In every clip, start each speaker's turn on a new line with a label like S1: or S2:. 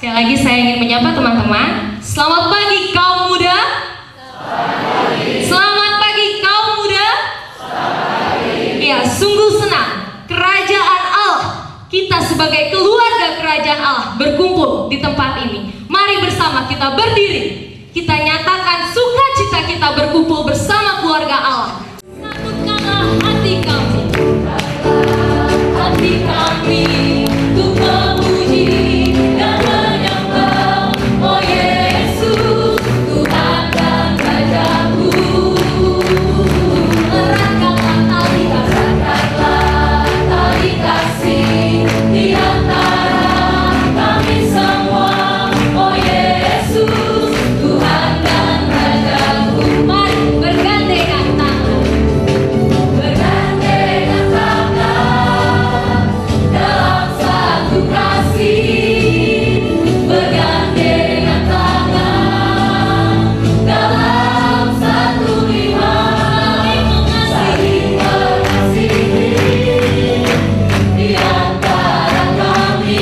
S1: Sekali lagi saya ingin menyapa teman-teman. Selamat pagi kaum muda. Selamat pagi kaum muda. Ya, sungguh senang kerajaan Allah, kita sebagai keluarga kerajaan Allah berkumpul di tempat ini. Mari bersama kita berdiri, kita nyatakan sukacita kita berkumpul bersama keluarga Allah. Satukanlah hati kami, hati kami untuk memuji dan menyembah, oh Yesus, Tuhan dan Rajaku. Eratkanlah tali kasih di antara kami semua, oh Yesus, Tuhan dan Rajaku. Mari bergandengan tangan, bergandengan tangan dalam satu kasih, bergandengan tangan dalam satu iman, saling mengasihi di antara kami,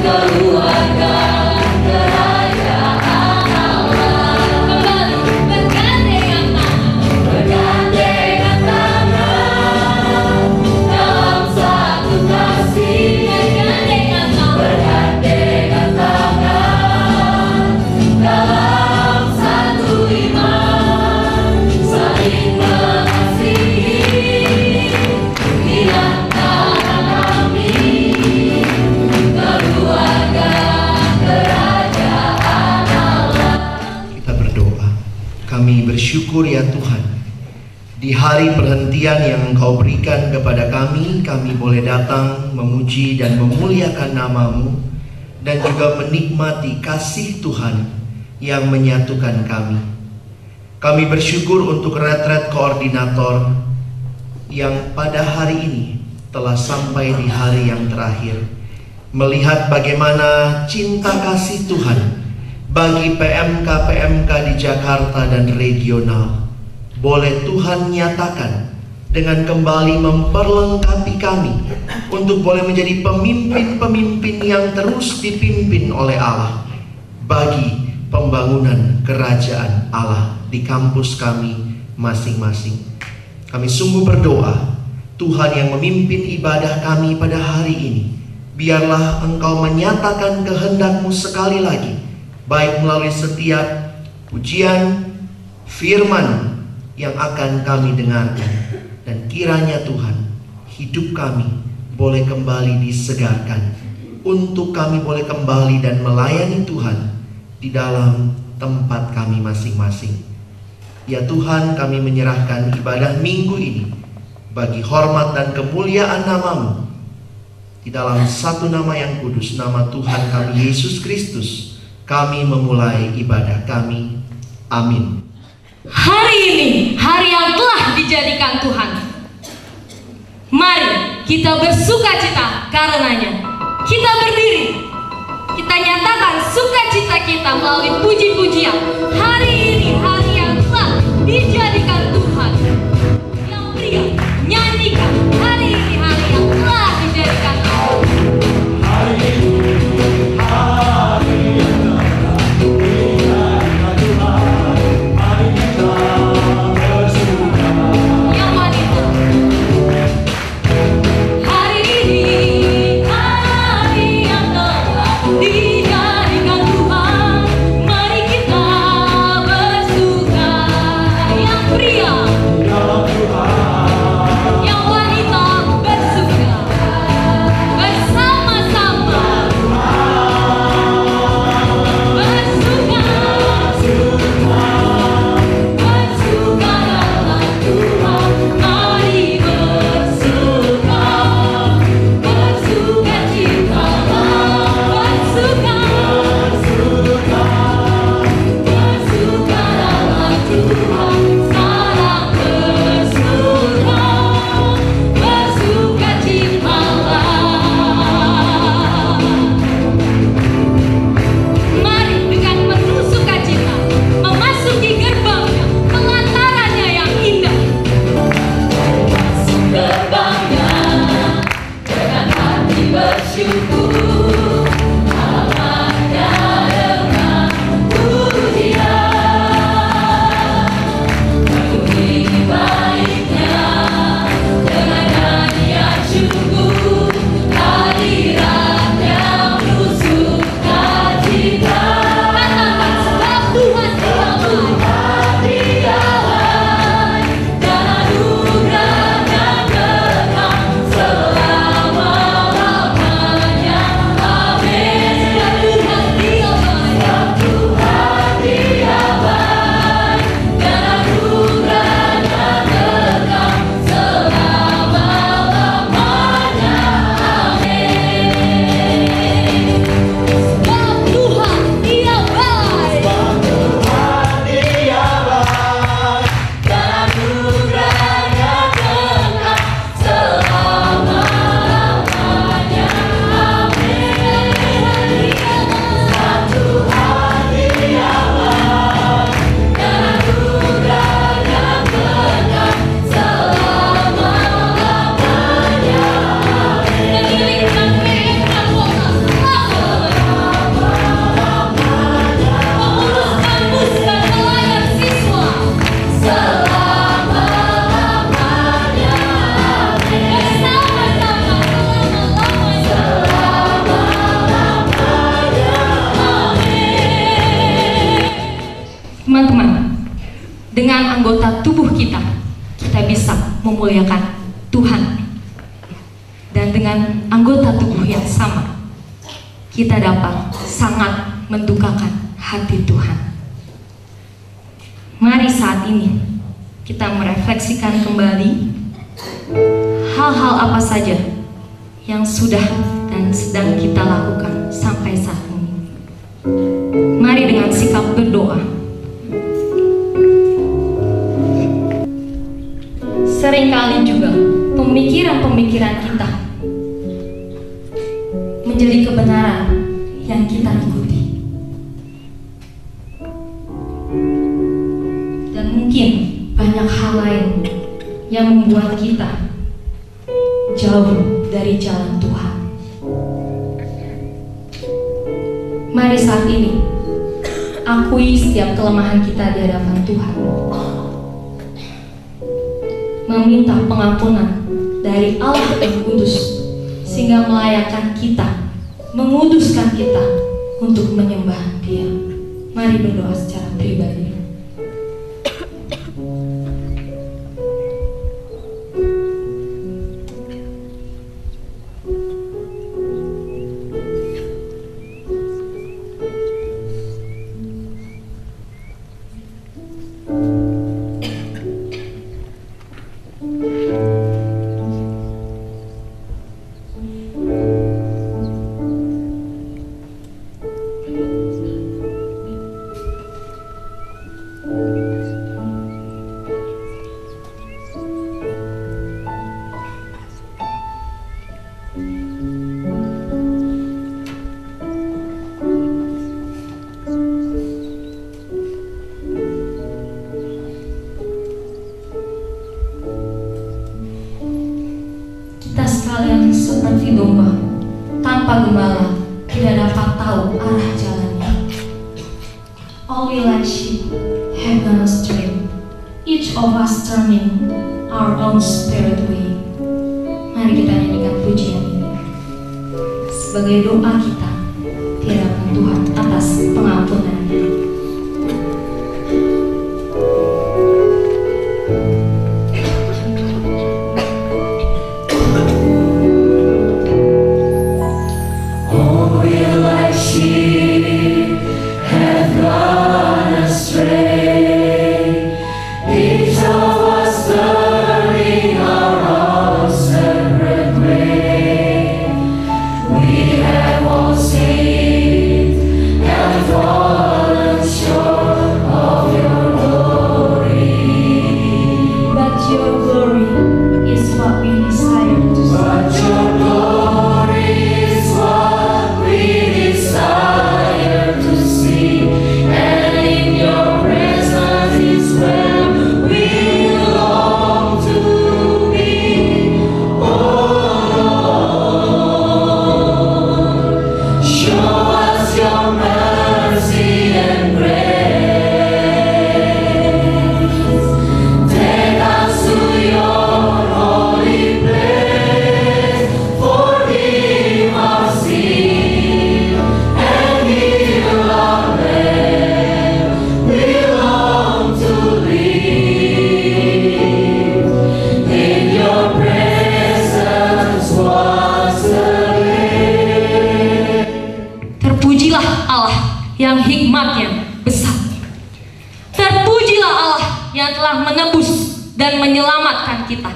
S1: keluarga kerajaan Allah. Kembali bergandengan tangan dalam satu kasih, bergandengan tangan dalam satu iman, saling mengasihi di antara kami, keluarga kerajaan Allah.
S2: Kita berdoa. Kami bersyukur ya Tuhan, di hari perhentian yang Engkau berikan kepada kami boleh datang memuji dan memuliakan nama-Mu, dan juga menikmati kasih Tuhan yang menyatukan kami. Kami bersyukur untuk retret koordinator yang pada hari ini telah sampai di hari yang terakhir, melihat bagaimana cinta kasih Tuhan bagi PMK-PMK di Jakarta dan regional boleh Tuhan nyatakan dengan kembali memperlengkapi kami untuk boleh menjadi pemimpin-pemimpin yang terus dipimpin oleh Allah bagi pembangunan kerajaan Allah di kampus kami masing-masing. Kami sungguh berdoa, Tuhan yang memimpin ibadah kami pada hari ini, biarlah Engkau menyatakan kehendak-Mu sekali lagi, baik melalui setiap pujian, firman yang akan kami dengarkan. Dan kiranya Tuhan, hidup kami boleh kembali disegarkan, untuk kami boleh kembali dan melayani Tuhan di dalam tempat kami masing-masing. Ya Tuhan, kami menyerahkan ibadah minggu ini bagi hormat dan kemuliaan nama-Mu, di dalam satu nama yang kudus, nama Tuhan kami Yesus Kristus, kami memulai ibadah kami. Amin.
S1: Hari ini, hari yang telah dijadikan Tuhan. Mari kita bersukacita karenanya. Kita berdiri, kita nyatakan sukacita kita melalui puji-pujian. Hari ini, hari yang telah dijadikan Tuhan. Yang pria, nyanyikan. Hari ini, hari yang telah dijadikan Tuhan.
S3: Hari ini, hari yang telah dijadikan Tuhan. Mari kita bersuka.
S1: Yang wanita. Hari ini, hari yang telah dijadikan Tuhan. Mari kita bersuka. anggota tubuh kita bisa memuliakan Tuhan. Dan dengan anggota tubuh yang sama, kita dapat sangat mendukakan hati Tuhan. Mari saat ini kita merefleksikan kembali hal-hal apa saja yang sudah dan sedang kita lakukan sampai saat ini. Mari dengan sikap berdoa. Seringkali juga pemikiran-pemikiran kita menjadi kebenaran yang kita ikuti. Dan mungkin banyak hal lain yang membuat kita jauh dari jalan Tuhan. Mari saat ini akui setiap kelemahan kita di hadapan Tuhan. Meminta pengampunan dari Allah yang kudus, sehingga melayakkan kita, menguduskan kita untuk menyembah Dia. Mari berdoa secara pribadi. Sekalian seperti domba tanpa gembala, tidak dapat tahu arah jalannya. All we like sheep have gone astray, each of us turning our own spirit way. Mari kita nyanyikan pujian ini sebagai doa kita di hadapan Tuhan atas pengampunannya. Yang hikmatnya besar. Terpujilah Allah yang telah menebus dan menyelamatkan kita.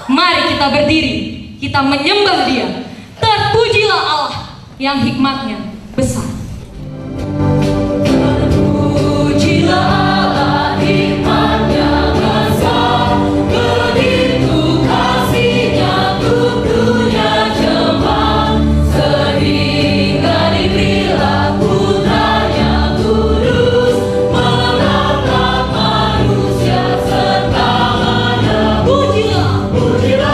S1: Mari kita berdiri, kita menyembah Dia. Terpujilah Allah yang hikmatnya besar. Terpujilah Allah hikmatnya besar, begitu kasihnya untuk dunia jemaat, sehingga diberilah
S3: Pujilah,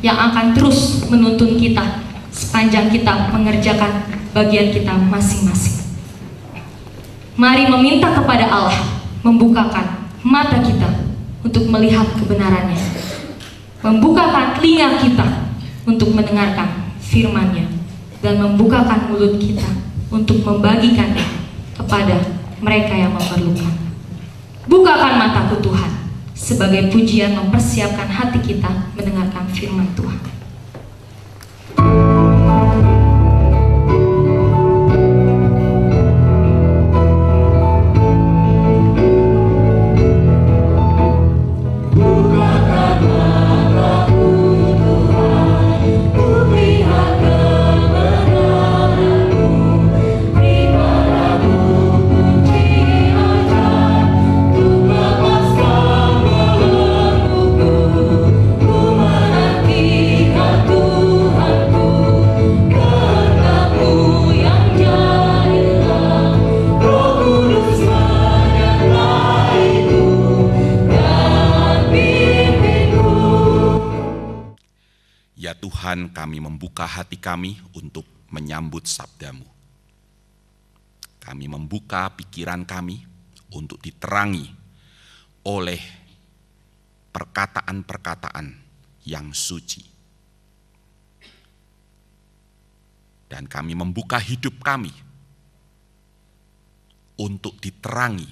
S1: yang akan terus menuntun kita sepanjang kita mengerjakan bagian kita masing-masing. Mari meminta kepada Allah membukakan mata kita untuk melihat kebenarannya, membukakan telinga kita untuk mendengarkan firman-Nya, dan membukakan mulut kita untuk membagikannya kepada mereka yang memerlukan. Bukakan mataku Tuhan, sebagai pujian mempersiapkan hati kita mendengarkan firman Tuhan.
S4: Tuhan, kami membuka hati kami untuk menyambut sabda-Mu. Kami membuka pikiran kami untuk diterangi oleh perkataan-perkataan yang suci. Dan kami membuka hidup kami untuk diterangi,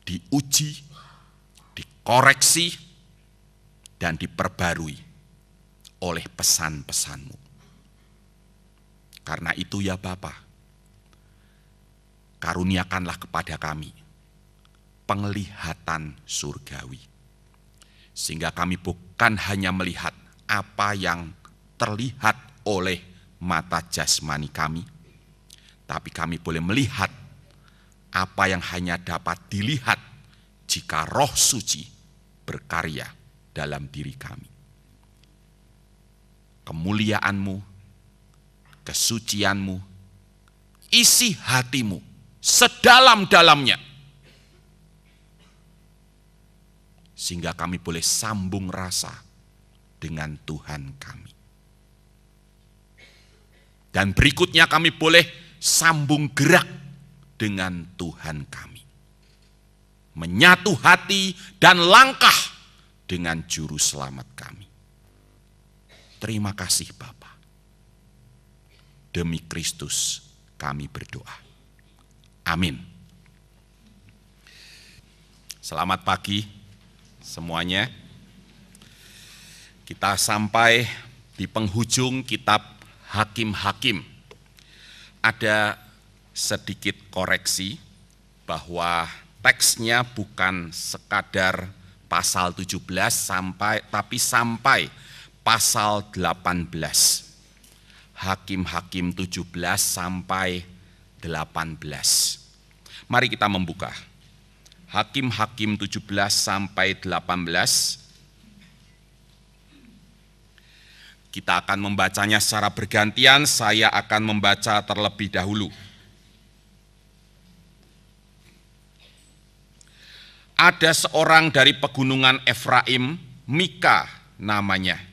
S4: diuji, dikoreksi, dan diperbarui oleh pesan-pesan-Mu. Karena itu ya Bapa, karuniakanlah kepada kami penglihatan surgawi, sehingga kami bukan hanya melihat apa yang terlihat oleh mata jasmani kami, tapi kami boleh melihat apa yang hanya dapat dilihat jika Roh Suci berkarya dalam diri kami. Kemuliaan-Mu, kesucian-Mu, isi hati-Mu sedalam-dalamnya, sehingga kami boleh sambung rasa dengan Tuhan kami. Dan berikutnya kami boleh sambung gerak dengan Tuhan kami, menyatu hati dan langkah dengan Juru Selamat kami. Terima kasih Bapa. Demi Kristus kami berdoa. Amin. Selamat pagi semuanya. Kita sampai di penghujung kitab Hakim-Hakim. Ada sedikit koreksi bahwa teksnya bukan sekadar pasal 17 tapi sampai pasal 18. Hakim-Hakim 17 sampai 18. Mari kita membuka. Hakim-Hakim 17 sampai 18. Kita akan membacanya secara bergantian, saya akan membaca terlebih dahulu. Ada seorang dari pegunungan Efraim, Mika namanya.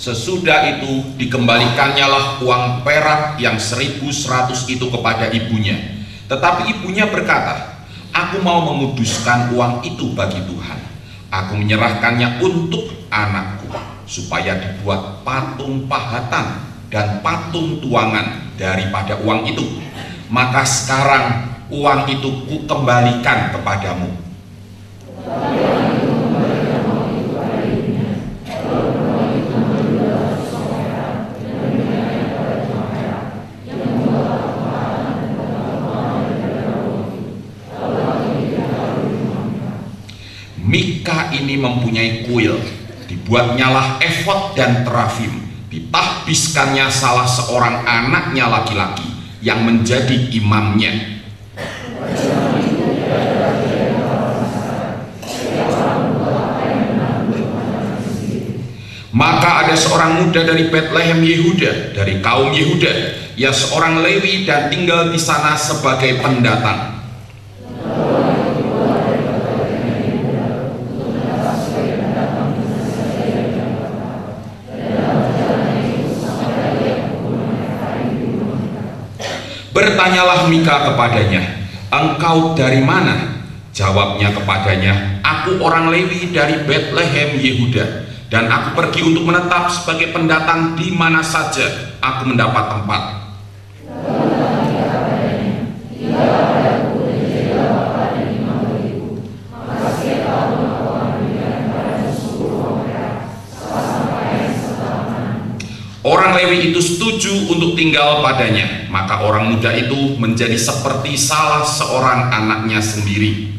S4: Sesudah itu dikembalikannya uang perak yang 1.100 itu kepada ibunya. Tetapi ibunya berkata, aku mau menguduskan uang itu bagi Tuhan. Aku menyerahkannya untuk anakku, supaya dibuat patung pahatan dan patung tuangan daripada uang itu. Maka sekarang uang itu kukembalikan kepadamu. Mika ini mempunyai kuil, dibuatnyalah efod dan terafim, ditahbiskannya salah seorang anaknya laki-laki yang menjadi imamnya. seorang muda dari Betlehem Yehuda, dari kaum Yehuda. Ia seorang Lewi dan tinggal di sana sebagai pendatang. Bertanyalah Mika kepadanya, "Engkau dari mana?" Jawabnya kepadanya, "Aku orang Lewi dari Betlehem Yehuda, dan aku pergi untuk menetap sebagai pendatang di mana saja aku mendapat tempat." Orang Lewi itu setuju untuk tinggal padanya, maka orang muda itu menjadi seperti salah seorang anaknya sendiri.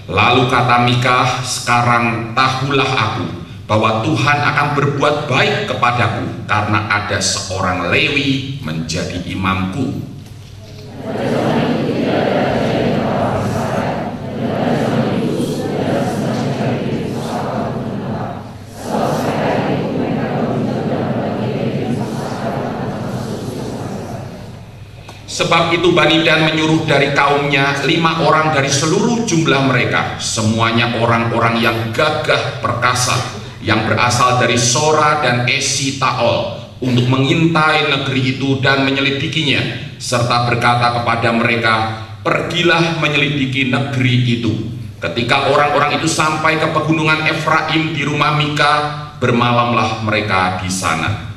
S4: Lalu kata Mika, "Sekarang tahulah aku bahwa Tuhan akan berbuat baik kepadaku karena ada seorang Lewi menjadi imamku." Sebab itu Bani Dan menyuruh dari kaumnya 5 orang dari seluruh jumlah mereka, semuanya orang-orang yang gagah perkasa, yang berasal dari Sora dan Esi-Taol, untuk mengintai negeri itu dan menyelidikinya, serta berkata kepada mereka, "Pergilah menyelidiki negeri itu." Ketika orang-orang itu sampai ke pegunungan Efraim di rumah Mika, bermalamlah mereka di sana.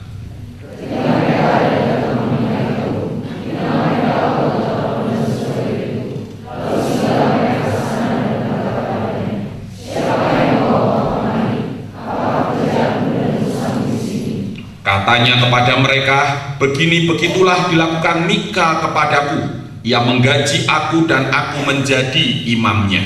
S4: Katanya kepada mereka, "Begini-begitulah dilakukan Mika kepadaku. Ia menggaji aku dan aku menjadi imamnya."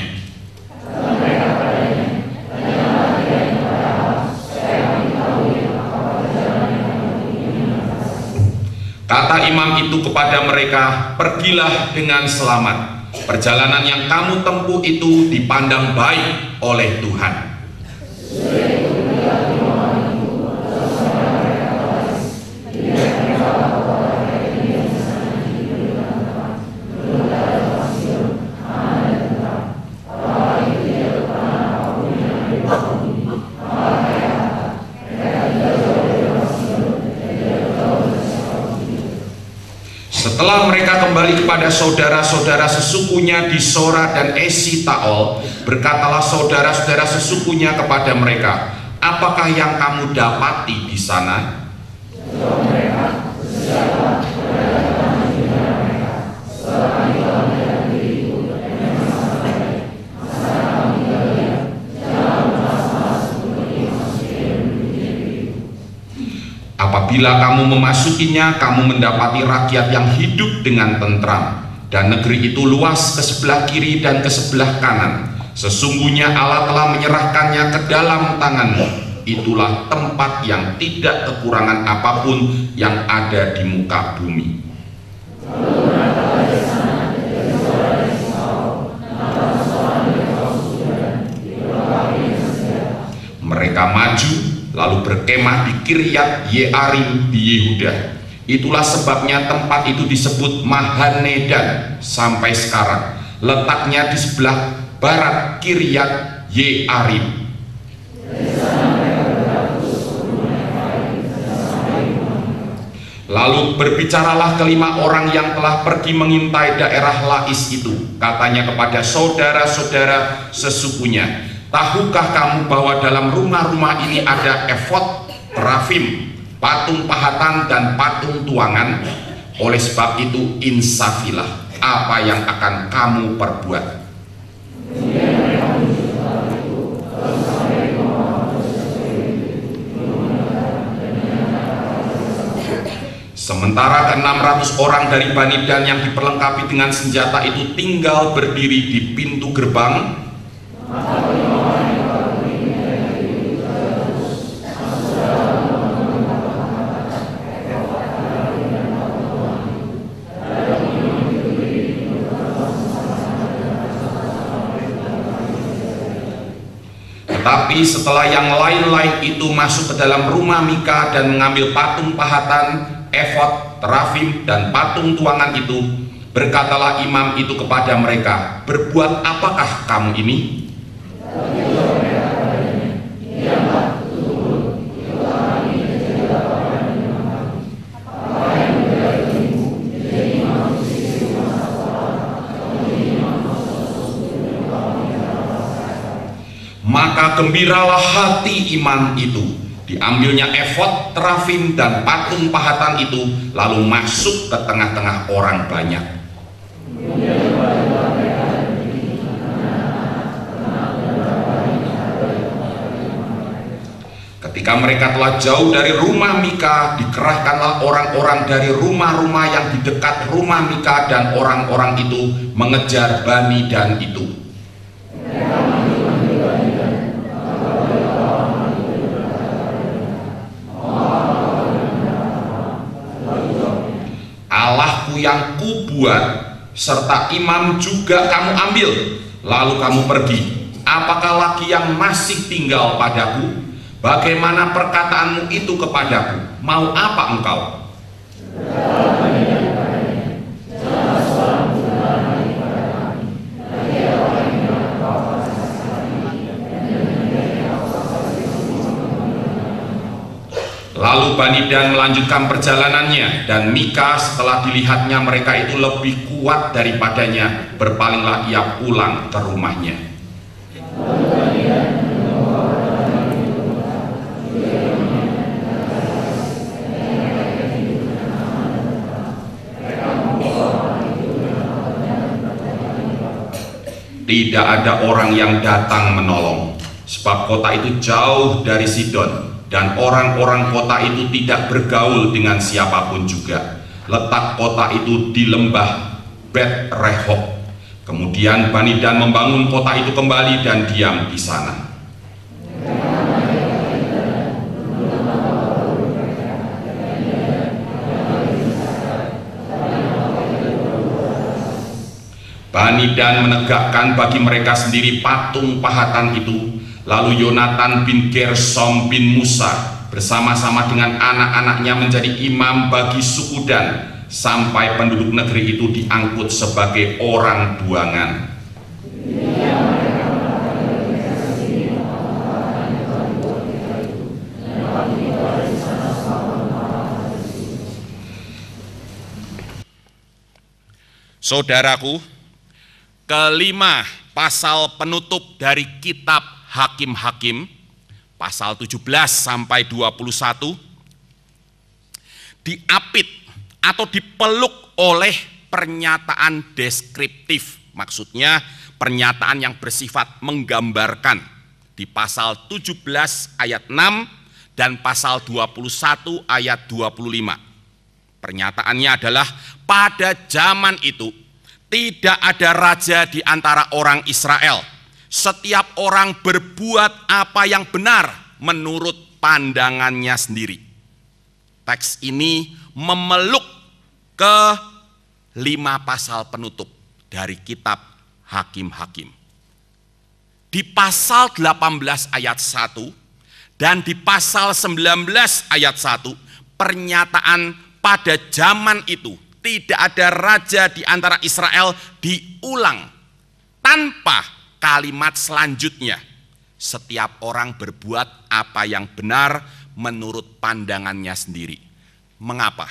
S4: Kata imam itu kepada mereka, "Pergilah dengan selamat. Perjalanan yang kamu tempuh itu dipandang baik oleh Tuhan." Setelah mereka kembali kepada saudara-saudara sesukunya di Sora dan Esi-Taol, berkatalah saudara-saudara sesukunya kepada mereka, "Apakah yang kamu dapati di sana?" Apabila kamu memasukinya, kamu mendapati rakyat yang hidup dengan tentram, dan negeri itu luas ke sebelah kiri dan ke sebelah kanan. Sesungguhnya Allah telah menyerahkannya ke dalam tanganmu. Itulah tempat yang tidak kekurangan apapun yang ada di muka bumi. Mereka maju lalu berkemah di Kiryat Yearim di Yehuda. Itulah sebabnya tempat itu disebut Mahanedan sampai sekarang. Letaknya di sebelah barat Kiryat Yearim. Lalu berbicaralah kelima orang yang telah pergi mengintai daerah Lais itu. Katanya kepada saudara-saudara sesukunya, "Tahukah kamu bahwa dalam rumah-rumah ini ada efod, terafim, patung pahatan, dan patung tuangan? Oleh sebab itu insafilah apa yang akan kamu perbuat." Sementara ke-600 orang dari Bani Dan yang diperlengkapi dengan senjata itu tinggal berdiri di pintu gerbang. Tetapi setelah yang lain-lain itu masuk ke dalam rumah Mika dan mengambil patung pahatan, efod, terafim, dan patung tuangan itu, berkatalah imam itu kepada mereka, "Berbuat apakah kamu ini?" Maka gembiralah hati imam itu. Diambilnya efod, terafim, dan patung pahatan itu, lalu masuk ke tengah-tengah orang banyak. Ketika mereka telah jauh dari rumah Mika, dikerahkanlah orang-orang dari rumah-rumah yang di dekat rumah Mika, dan orang-orang itu mengejar Bani Dan itu. Allahku yang kubuat serta imam juga kamu ambil, lalu kamu pergi. Apakah lagi yang masih tinggal padaku? Bagaimana perkataanmu itu kepadaku? Mau apa engkau? Lalu Bani Dan melanjutkan perjalanannya, dan Mika setelah dilihatnya mereka itu lebih kuat daripadanya, berpalinglah ia pulang ke rumahnya. Tidak ada orang yang datang menolong, sebab kota itu jauh dari Sidon, dan orang-orang kota itu tidak bergaul dengan siapapun juga. Letak kota itu di lembah Bet Rehob. Kemudian Bani Dan membangun kota itu kembali dan diam di sana. Bani Dan menegakkan bagi mereka sendiri patung pahatan itu. Lalu Yonatan bin Gersom bin Musa bersama-sama dengan anak-anaknya menjadi imam bagi suku Dan, sampai penduduk negeri itu diangkut sebagai orang buangan. Saudaraku, kelima pasal penutup dari kitab Hakim-Hakim, pasal 17 sampai 21, diapit atau dipeluk oleh pernyataan deskriptif. Maksudnya pernyataan yang bersifat menggambarkan di pasal 17 ayat 6 dan pasal 21 ayat 25. Pernyataannya adalah pada zaman itu tidak ada raja di antara orang Israel. Setiap orang berbuat apa yang benar menurut pandangannya sendiri. Teks ini memeluk ke 5 pasal penutup dari kitab Hakim-Hakim. Di pasal 18 ayat 1 dan di pasal 19 ayat 1, pernyataan pada zaman itu tidak ada raja di antara Israel diulang tanpa kalimat selanjutnya, setiap orang berbuat apa yang benar menurut pandangannya sendiri. Mengapa?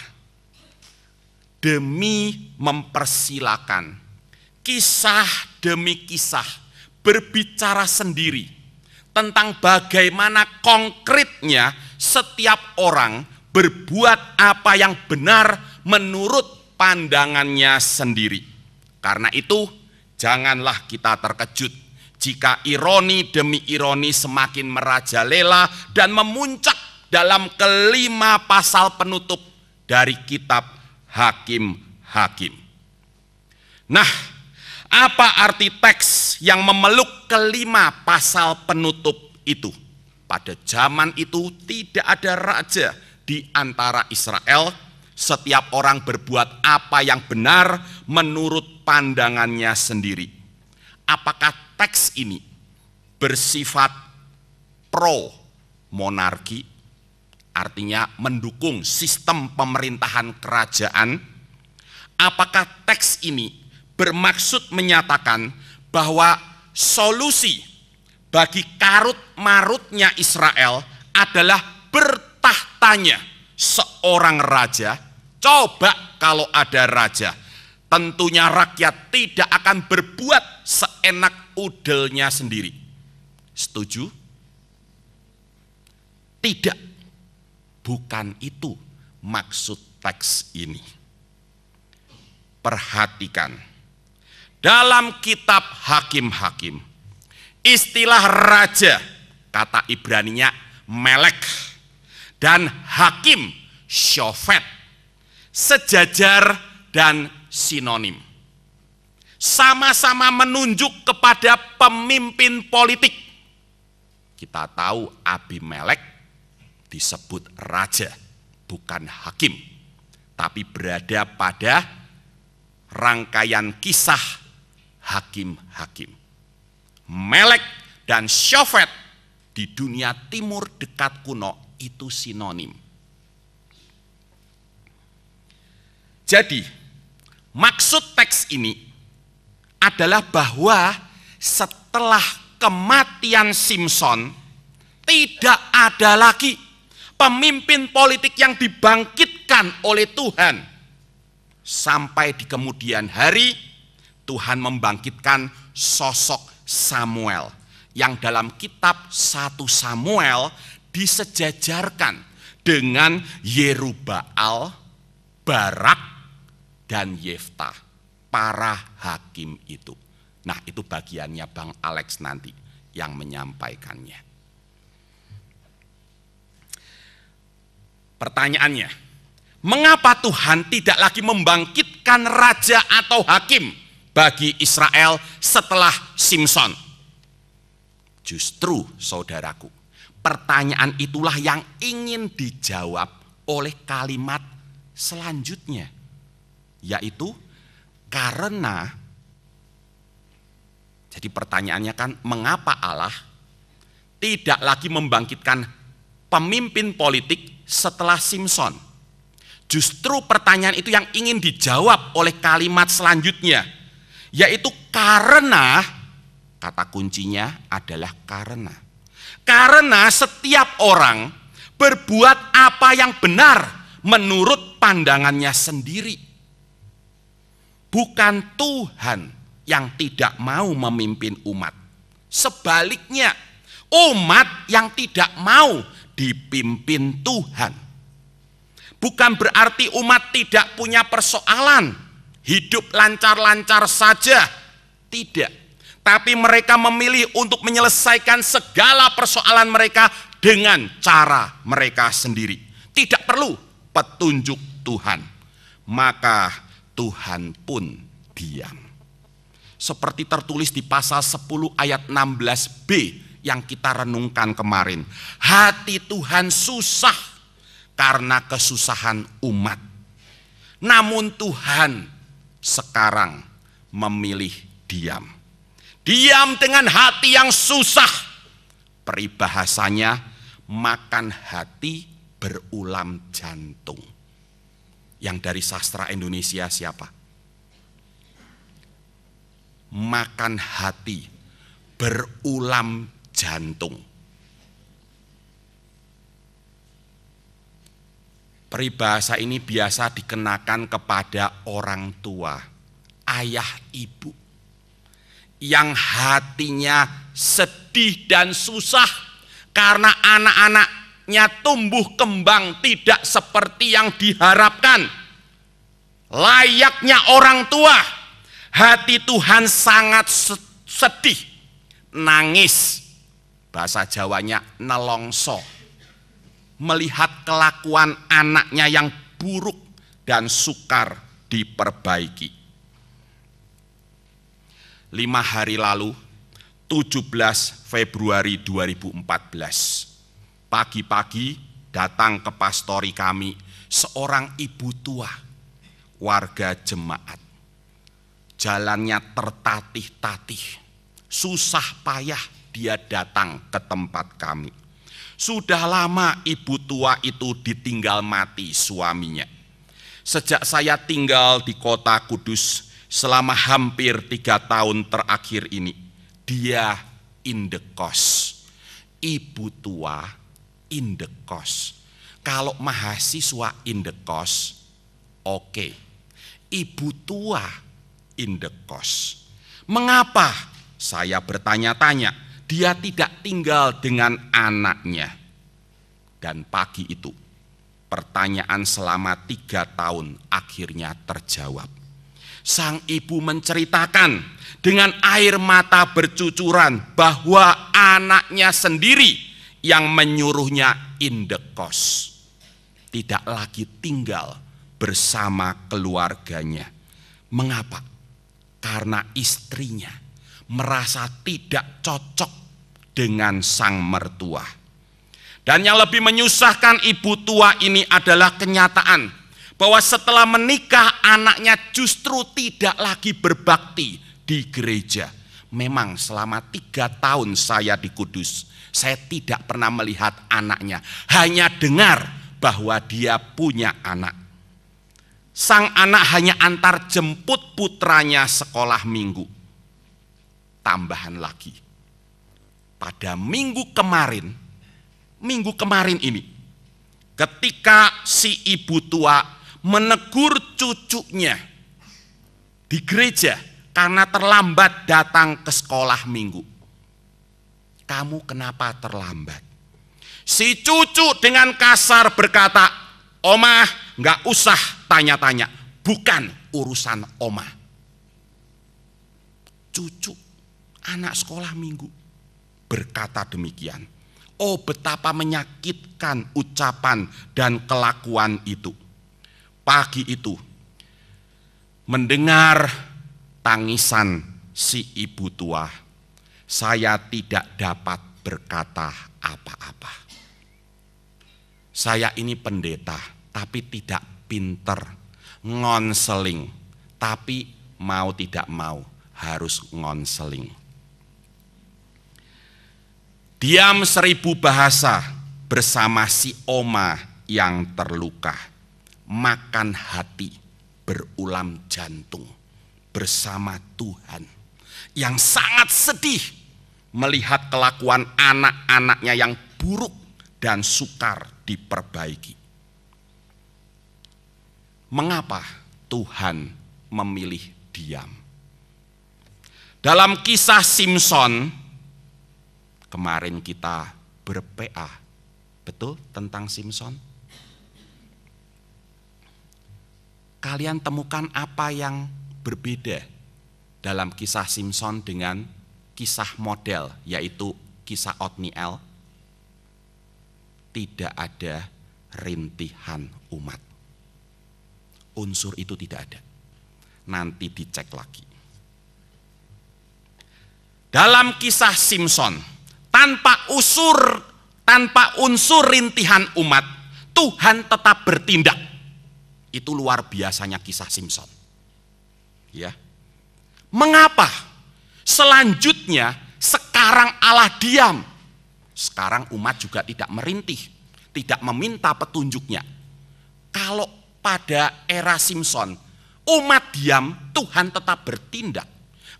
S4: Demi mempersilakan kisah demi kisah berbicara sendiri tentang bagaimana konkretnya setiap orang berbuat apa yang benar menurut pandangannya sendiri. Karena itu, janganlah kita terkejut jika ironi demi ironi semakin merajalela dan memuncak dalam kelima pasal penutup dari kitab Hakim-Hakim. Nah, apa arti teks yang memeluk kelima pasal penutup itu? Pada zaman itu tidak ada raja di antara Israel. Setiap orang berbuat apa yang benar menurut pandangannya sendiri. Apakah teks ini bersifat
S5: pro monarki, artinya mendukung sistem pemerintahan kerajaan, apakah teks ini bermaksud menyatakan bahwa solusi bagi karut-marutnya Israel adalah bertahtanya seorang raja? Coba kalau ada raja, tentunya rakyat tidak akan berbuat seenak udelnya sendiri. Setuju? Tidak. Bukan itu maksud teks ini. Perhatikan. Dalam kitab Hakim-Hakim, istilah raja, kata Ibraninya melek, dan hakim, syofet, sejajar dan sinonim. Sama-sama menunjuk kepada pemimpin politik. Kita tahu Abimelek disebut raja, bukan hakim, tapi berada pada rangkaian kisah hakim-hakim. Melek dan syofet di dunia timur dekat kuno itu sinonim. Jadi, maksud teks ini adalah bahwa setelah kematian Simson, tidak ada lagi pemimpin politik yang dibangkitkan oleh Tuhan. Sampai di kemudian hari, Tuhan membangkitkan sosok Samuel, yang dalam kitab 1 Samuel disejajarkan dengan Yerubbaal, Barak, dan Yefta, para hakim itu. Nah, itu bagiannya Bang Alex nanti yang menyampaikannya. Pertanyaannya, mengapa Tuhan tidak lagi membangkitkan raja atau hakim bagi Israel setelah Simson? Justru, saudaraku, pertanyaan itulah yang ingin dijawab oleh kalimat selanjutnya, yaitu karena. Jadi pertanyaannya kan, mengapa Allah tidak lagi membangkitkan pemimpin politik setelah Simson? Justru pertanyaan itu yang ingin dijawab oleh kalimat selanjutnya, yaitu karena, kata kuncinya adalah karena. Karena setiap orang berbuat apa yang benar menurut pandangannya sendiri. Bukan Tuhan yang tidak mau memimpin umat. Sebaliknya, umat yang tidak mau dipimpin Tuhan. Bukan berarti umat tidak punya persoalan, hidup lancar-lancar saja. Tidak. Tapi mereka memilih untuk menyelesaikan segala persoalan mereka dengan cara mereka sendiri. Tidak perlu petunjuk Tuhan. Maka Tuhan pun diam. Seperti tertulis di pasal 10 ayat 16b yang kita renungkan kemarin. Hati Tuhan susah karena kesusahan umat. Namun Tuhan sekarang memilih diam. Diam dengan hati yang susah. Peribahasanya, makan hati berulam jantung. Yang dari sastra Indonesia siapa? Makan hati berulam jantung. Peribahasa ini biasa dikenakan kepada orang tua, ayah ibu, yang hatinya sedih dan susah karena anak-anaknya tumbuh kembang tidak seperti yang diharapkan. Layaknya orang tua, hati Tuhan sangat sedih, nangis, bahasa Jawanya nelongso, melihat kelakuan anaknya yang buruk dan sukar diperbaiki. 5 hari lalu, 17 Februari 2014, pagi-pagi datang ke pastori kami seorang ibu tua, warga jemaat. Jalannya tertatih-tatih, susah payah dia datang ke tempat kami. Sudah lama ibu tua itu ditinggal mati suaminya. Sejak saya tinggal di kota Kudus selama hampir 3 tahun terakhir ini, dia indekos. Ibu tua indekos. Kalau mahasiswa indekos, oke. Ibu tua indekos. Mengapa? Saya bertanya-tanya. Dia tidak tinggal dengan anaknya. Dan pagi itu, pertanyaan selama 3 tahun akhirnya terjawab. Sang ibu menceritakan dengan air mata bercucuran bahwa anaknya sendiri yang menyuruhnya indekos. Tidak lagi tinggal bersama keluarganya. Mengapa? Karena istrinya merasa tidak cocok dengan sang mertua. Dan yang lebih menyusahkan ibu tua ini adalah kenyataan bahwa setelah menikah anaknya justru tidak lagi berbakti di gereja. Memang selama 3 tahun saya di Kudus, saya tidak pernah melihat anaknya, hanya dengar bahwa dia punya anak. Sang anak hanya antar jemput putranya sekolah minggu. Tambahan lagi, pada minggu kemarin ini, ketika si ibu tua menegur cucunya di gereja karena terlambat datang ke sekolah minggu. Kamu kenapa terlambat? Si cucu dengan kasar berkata, "Oma, nggak usah tanya-tanya, bukan urusan Oma." Cucu anak sekolah minggu berkata demikian. Oh, betapa menyakitkan ucapan dan kelakuan itu. Pagi itu, mendengar tangisan si ibu tua, saya tidak dapat berkata apa-apa. Saya ini pendeta, tapi tidak pinter, ngonseling, tapi mau tidak mau harus ngonseling. Diam 1000 bahasa bersama si oma yang terluka. Makan hati berulam jantung bersama Tuhan yang sangat sedih melihat kelakuan anak-anaknya yang buruk dan sukar diperbaiki. Mengapa Tuhan memilih diam? Dalam kisah Simson, kemarin kita ber-PA, betul, tentang Simson. Kalian temukan apa yang berbeda dalam kisah Simson dengan kisah model, yaitu kisah Otniel? Tidak ada rintihan umat. Unsur itu tidak ada. Nanti dicek lagi. Dalam kisah Simson, tanpa unsur rintihan umat, Tuhan tetap bertindak. Itu luar biasanya kisah Simson. Ya. Mengapa? Selanjutnya sekarang Allah diam. Sekarang umat juga tidak merintih, tidak meminta petunjuknya. Kalau pada era Simson, umat diam, Tuhan tetap bertindak.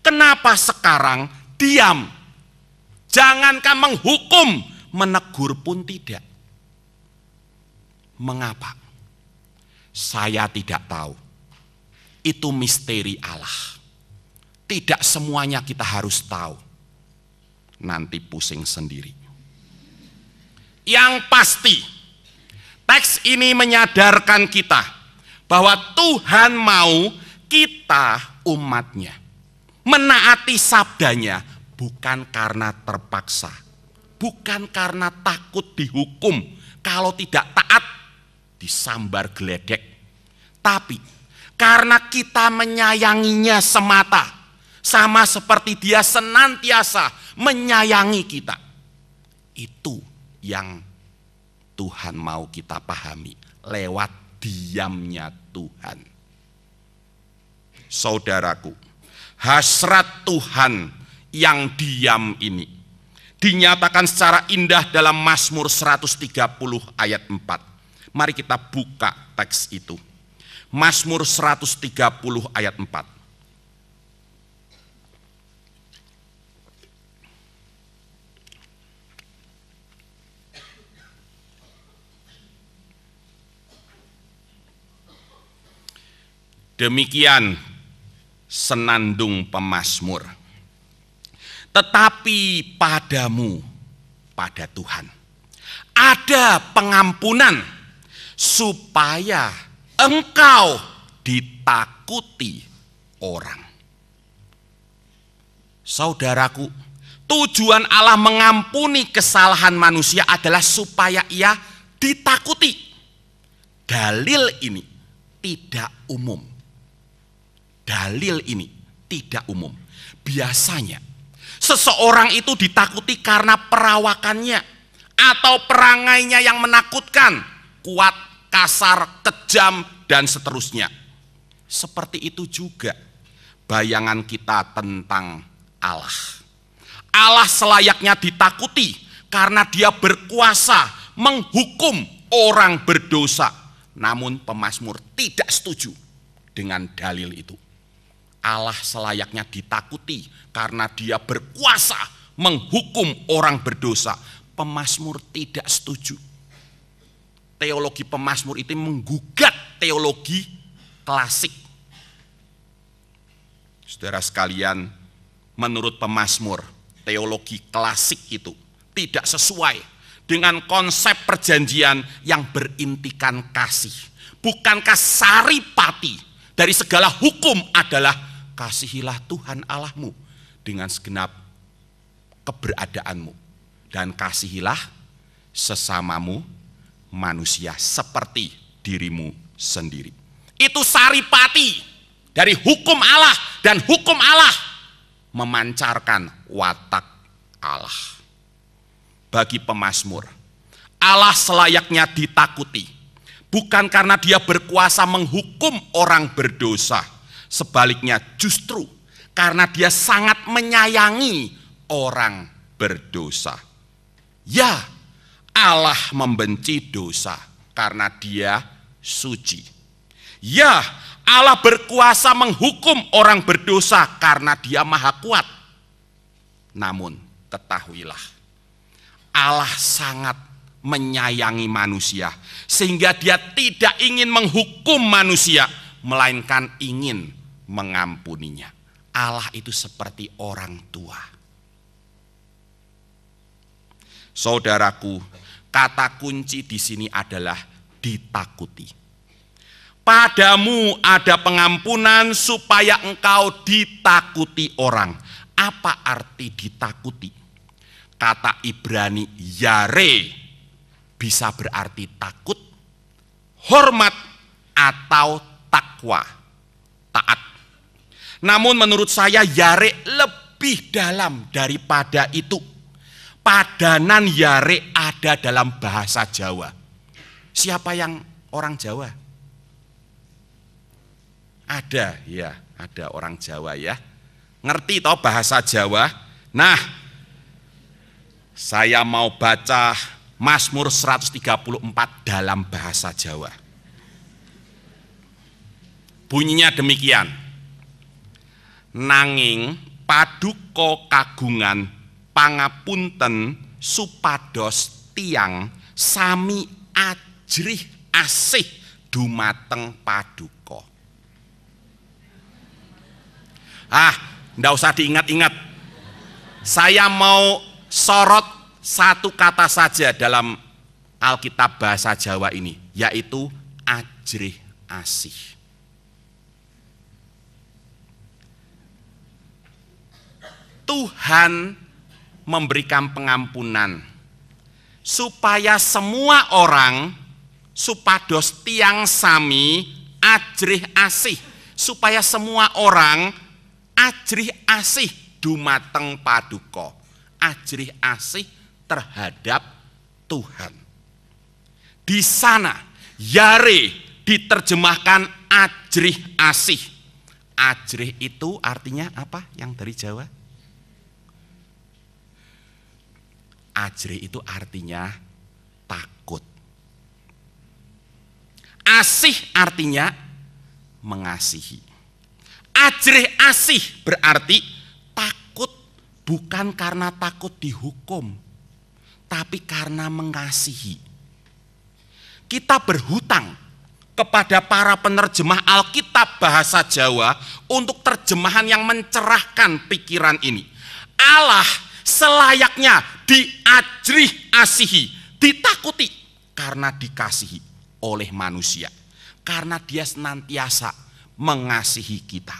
S5: Kenapa sekarang diam? Jangankan menghukum, menegur pun tidak. Mengapa? Saya tidak tahu. Itu misteri Allah. Tidak semuanya kita harus tahu. Nanti pusing sendiri. Yang pasti, teks ini menyadarkan kita bahwa Tuhan mau kita umatnya menaati sabdanya. Bukan karena terpaksa, bukan karena takut dihukum kalau tidak taat disambar geledek, tapi karena kita menyayanginya semata, sama seperti dia senantiasa menyayangi kita. Itu yang Tuhan mau kita pahami lewat diamnya Tuhan. Saudaraku, hasrat Tuhan yang diam ini dinyatakan secara indah dalam Mazmur 130 ayat 4. Mari kita buka teks itu. Mazmur 130 ayat 4. Demikian senandung pemazmur. Tetapi padamu, pada Tuhan, ada pengampunan supaya engkau ditakuti orang. Saudaraku, tujuan Allah mengampuni kesalahan manusia adalah supaya ia ditakuti. Dalil ini tidak umum. Dalil ini tidak umum. Biasanya seseorang itu ditakuti karena perawakannya atau perangainya yang menakutkan, kuat, kasar, kejam, dan seterusnya. Seperti itu juga bayangan kita tentang Allah. Allah selayaknya ditakuti karena dia berkuasa menghukum orang berdosa. Namun pemazmur tidak setuju dengan dalil itu. Allah selayaknya ditakuti karena dia berkuasa menghukum orang berdosa. Pemazmur tidak setuju. Teologi pemazmur itu menggugat teologi klasik. Saudara sekalian, menurut pemazmur, teologi klasik itu tidak sesuai dengan konsep perjanjian yang berintikan kasih. Bukankah saripati dari segala hukum adalah kasihilah Tuhan Allahmu dengan segenap keberadaanmu, dan kasihilah sesamamu manusia seperti dirimu sendiri. Itu saripati dari hukum Allah, dan hukum Allah memancarkan watak Allah. Bagi pemazmur, Allah selayaknya ditakuti, bukan karena dia berkuasa menghukum orang berdosa. Sebaliknya justru karena dia sangat menyayangi orang berdosa. Ya, Allah membenci dosa karena dia suci. Ya, Allah berkuasa menghukum orang berdosa karena dia maha kuat. Namun ketahuilah, Allah sangat menyayangi manusia sehingga dia tidak ingin menghukum manusia, melainkan ingin mengampuninya. Allah itu seperti orang tua. Saudaraku, kata kunci di sini adalah ditakuti. Padamu ada pengampunan supaya engkau ditakuti orang. Apa arti ditakuti? Kata Ibrani yare bisa berarti takut, hormat, atau takwa, taat. Namun menurut saya yare lebih dalam daripada itu. Padanan yare ada dalam bahasa Jawa. Siapa yang orang Jawa? Ada, ya, ada orang Jawa ya. Ngerti toh bahasa Jawa? Nah, saya mau baca Mazmur 134 dalam bahasa Jawa. Bunyinya demikian. Nanging paduka kagungan pangapunten supados tiang sami ajrih asih dumateng paduka. Ndak usah diingat-ingat. Saya mau sorot satu kata saja dalam Alkitab bahasa Jawa ini, yaitu ajrih asih. Tuhan memberikan pengampunan supaya semua orang supados tiang sami ajrih asih, supaya semua orang ajrih asih dumateng paduka, ajrih asih terhadap Tuhan. Di sana yare diterjemahkan ajrih asih. Ajrih itu artinya apa yang dari Jawa? Ajrih itu artinya takut. Asih artinya mengasihi. Ajrih asih berarti takut bukan karena takut dihukum, tapi karena mengasihi. Kita berhutang kepada para penerjemah Alkitab bahasa Jawa untuk terjemahan yang mencerahkan pikiran ini. Allah selayaknya diajrih asihi, ditakuti karena dikasihi oleh manusia. Karena dia senantiasa mengasihi kita.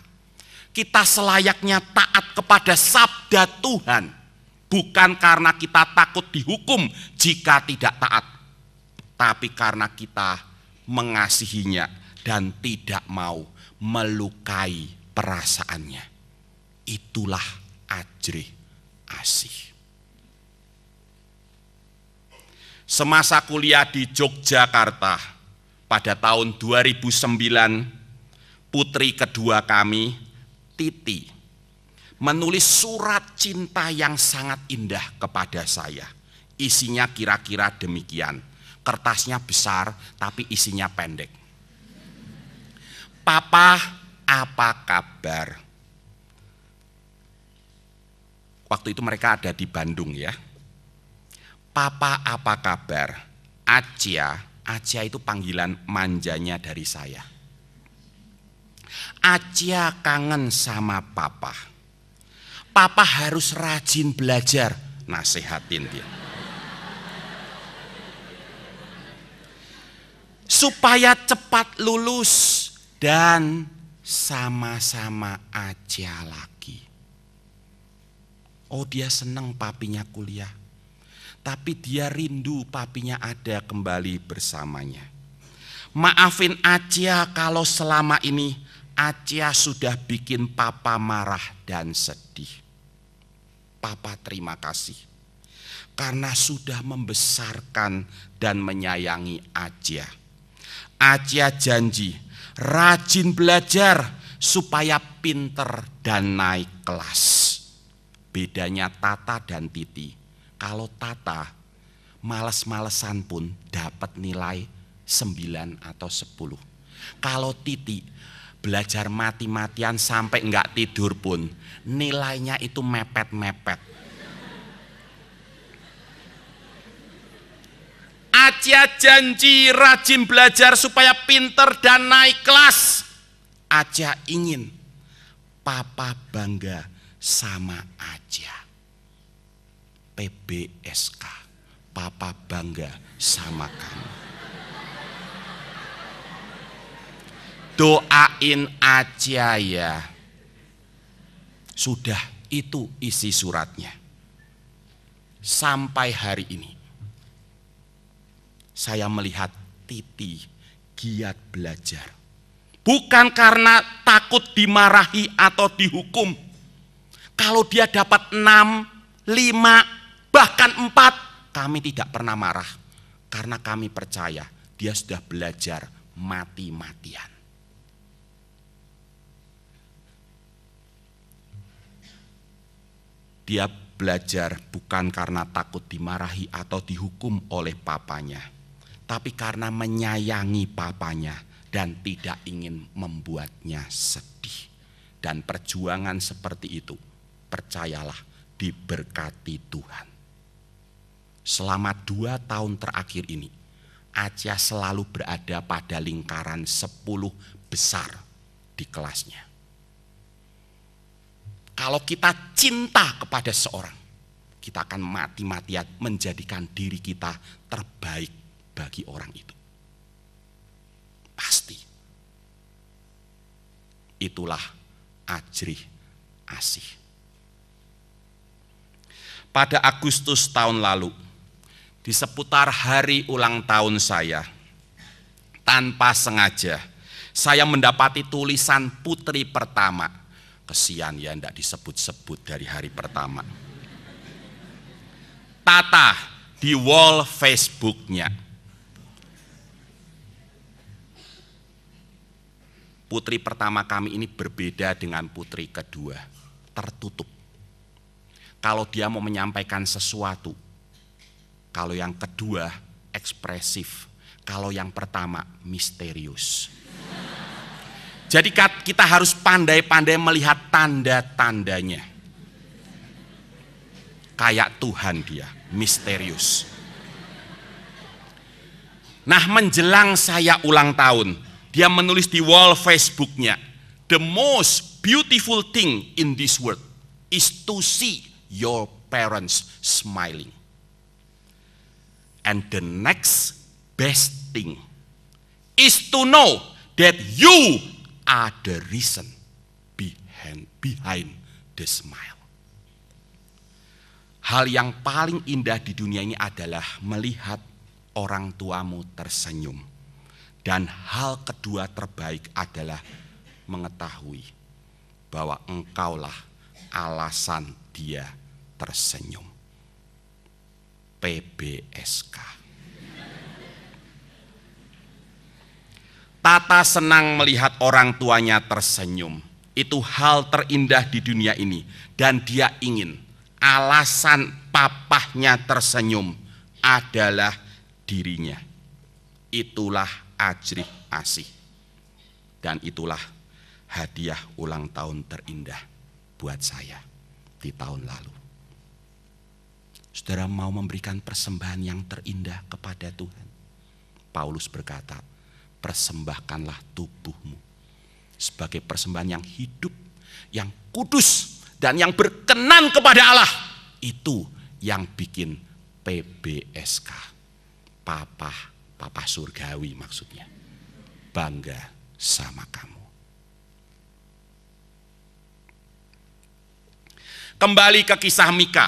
S5: Kita selayaknya taat kepada sabda Tuhan, bukan karena kita takut dihukum jika tidak taat, tapi karena kita mengasihinya dan tidak mau melukai perasaannya. Itulah ajrih asih. Semasa kuliah di Yogyakarta pada tahun 2009, putri kedua kami, Titi, menulis surat cinta yang sangat indah kepada saya. Isinya kira-kira demikian. Kertasnya besar tapi isinya pendek. Papa, apa kabar? Waktu itu mereka ada di Bandung ya. Papa, apa kabar? Acia itu panggilan manjanya dari saya. Acia kangen sama papa. Papa harus rajin belajar, nasihatin dia. Supaya cepat lulus dan sama-sama aja lagi. Oh, dia senang papinya kuliah, tapi dia rindu papinya ada kembali bersamanya. Maafin Acia kalau selama ini Acia sudah bikin papa marah dan sedih. Papa terima kasih karena sudah membesarkan dan menyayangi Acia. Acia janji rajin belajar supaya pinter dan naik kelas. Bedanya Tata dan Titi, kalau Tata males-malesan pun dapat nilai 9 atau 10. Kalau Titi belajar mati-matian sampai enggak tidur pun nilainya itu mepet-mepet. Acia janji rajin belajar supaya pinter dan naik kelas. Acia ingin papa bangga sama Acia. PBSK, papa bangga sama kamu. Doain Acia ya. Sudah, itu isi suratnya. Sampai hari ini saya melihat Titi giat belajar. Bukan karena takut dimarahi atau dihukum. Kalau dia dapat 6, 5, bahkan 4, kami tidak pernah marah. Karena kami percaya dia sudah belajar mati-matian. Dia belajar bukan karena takut dimarahi atau dihukum oleh papanya, tapi karena menyayangi papanya dan tidak ingin membuatnya sedih. Dan perjuangan seperti itu, percayalah, diberkati Tuhan. Selama 2 tahun terakhir ini, Acia selalu berada pada lingkaran 10 besar di kelasnya. Kalau kita cinta kepada seorang, kita akan mati-matian menjadikan diri kita terbaik bagi orang itu. Pasti. Itulah ajrih asih. Pada Agustus tahun lalu, di seputar hari ulang tahun saya, tanpa sengaja, saya mendapati tulisan putri pertama. Kesian ya, enggak disebut-sebut dari hari pertama. Tata di wall Facebooknya. Putri pertama kami ini berbeda dengan putri kedua, tertutup. Kalau dia mau menyampaikan sesuatu, Kalau yang kedua ekspresif. Kalau yang pertama misterius. Jadi kita harus pandai-pandai melihat tanda-tandanya. Kayak Tuhan dia, misterius. Nah, menjelang saya ulang tahun, dia menulis di wall Facebooknya, "The most beautiful thing in this world is to see your parents smiling. And the next best thing is to know that you are the reason behind the smile." Hal yang paling indah di dunia ini adalah melihat orang tuamu tersenyum. Dan hal kedua terbaik adalah mengetahui bahwa engkaulah alasan dia tersenyum. PBSK. Tata senang melihat orang tuanya tersenyum. Itu hal terindah di dunia ini. Dan dia ingin alasan papahnya tersenyum adalah dirinya. Itulah ajrih asih. Dan itulah hadiah ulang tahun terindah buat saya di tahun lalu. Saudara mau memberikan persembahan yang terindah kepada Tuhan. Paulus berkata, persembahkanlah tubuhmu sebagai persembahan yang hidup, yang kudus, dan yang berkenan kepada Allah. Itu yang bikin PBSK, Papa surgawi maksudnya, bangga sama kamu. Kembali ke kisah Mika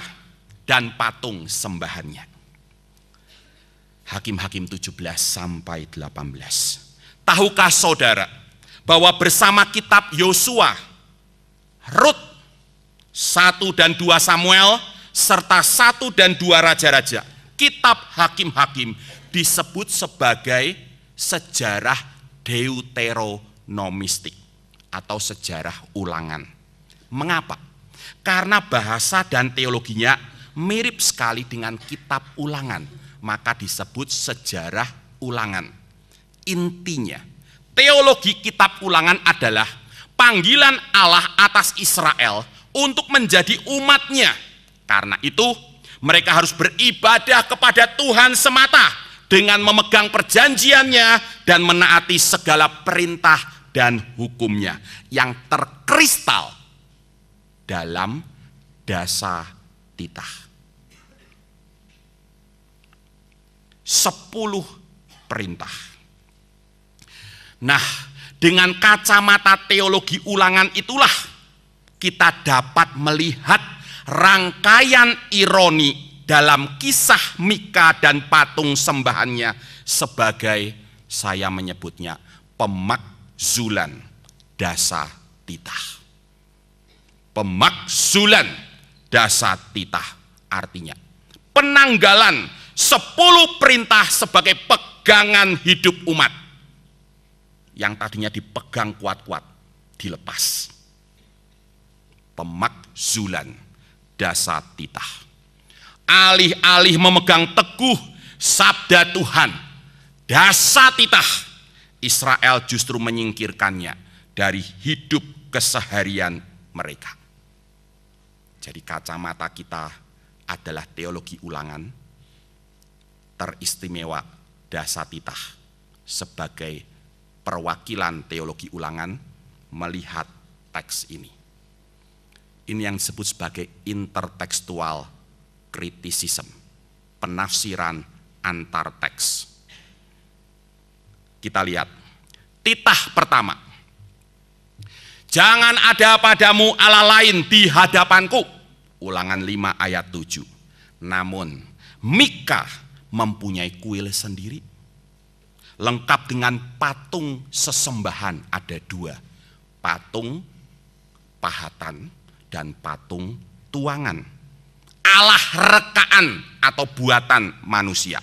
S5: dan patung sembahannya. Hakim-Hakim 17 sampai 18. Tahukah saudara bahwa bersama kitab Yosua, Rut, 1 dan 2 Samuel, serta 1 dan 2 Raja-Raja, kitab Hakim-Hakim disebut sebagai sejarah deuteronomistik atau sejarah ulangan. Mengapa? Karena bahasa dan teologinya mirip sekali dengan kitab ulangan, maka disebut sejarah ulangan. Intinya, teologi kitab ulangan adalah panggilan Allah atas Israel untuk menjadi umatnya. Karena itu, mereka harus beribadah kepada Tuhan semata dengan memegang perjanjiannya dan menaati segala perintah dan hukumnya yang terkristal dalam dasa titah. 10 perintah. Nah, dengan kacamata teologi ulangan itulah kita dapat melihat rangkaian ironi dalam kisah Mika dan patung sembahannya sebagai, saya menyebutnya, pemakzulan dasa titah. Pemakzulan dasa titah artinya penanggalan 10 perintah sebagai pegangan hidup umat yang tadinya dipegang kuat-kuat dilepas. Pemakzulan dasa titah. Alih-alih memegang teguh sabda Tuhan, dasa titah, Israel justru menyingkirkannya dari hidup keseharian mereka. Jadi kacamata kita adalah teologi ulangan, teristimewa dasa titah sebagai perwakilan teologi ulangan melihat teks ini. Ini yang disebut sebagai intertekstual criticism, penafsiran antar teks. Kita lihat, titah pertama. Jangan ada padamu Allah lain di hadapanku. Ulangan 5 ayat 7. Namun Mika mempunyai kuil sendiri, lengkap dengan patung sesembahan, ada 2, patung pahatan dan patung tuangan, Allah rekaan atau buatan manusia.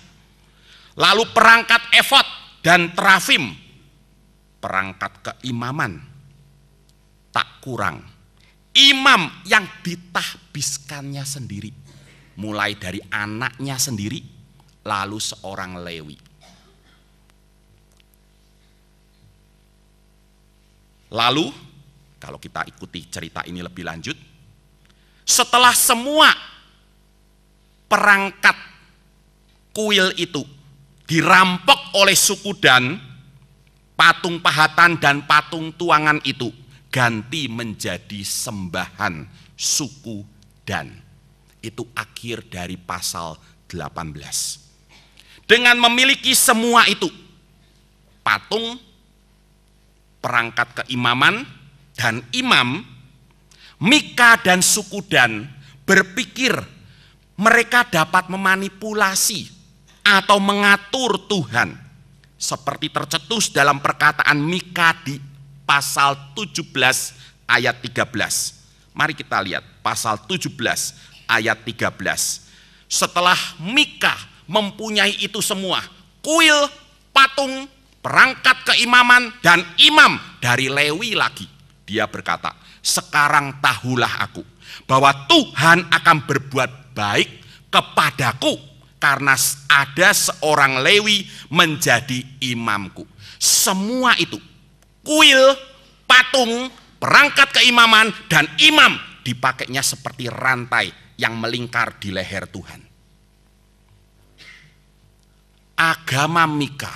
S5: Lalu perangkat efod dan terafim, perangkat keimaman, tak kurang imam yang ditahbiskannya sendiri, mulai dari anaknya sendiri, lalu seorang Lewi. Lalu, kalau kita ikuti cerita ini lebih lanjut, setelah semua perangkat kuil itu dirampok oleh suku Dan, patung pahatan dan patung tuangan itu ganti menjadi sembahan suku Dan. Itu akhir dari pasal 18. Dengan memiliki semua itu, patung, perangkat keimaman, dan imam, Mika dan suku Dan berpikir mereka dapat memanipulasi atau mengatur Tuhan, seperti tercetus dalam perkataan Mika di pasal 17 ayat 13. Mari kita lihat pasal 17 ayat 13. Setelah Mika mempunyai itu semua, kuil, patung, perangkat keimaman, dan imam dari Lewi lagi, dia berkata, sekarang tahulah aku bahwa Tuhan akan berbuat baik kepadaku karena ada seorang Lewi menjadi imamku. Semua itu, kuil, patung, perangkat keimaman, dan imam dipakainya seperti rantai yang melingkar di leher Tuhan. Agama Mika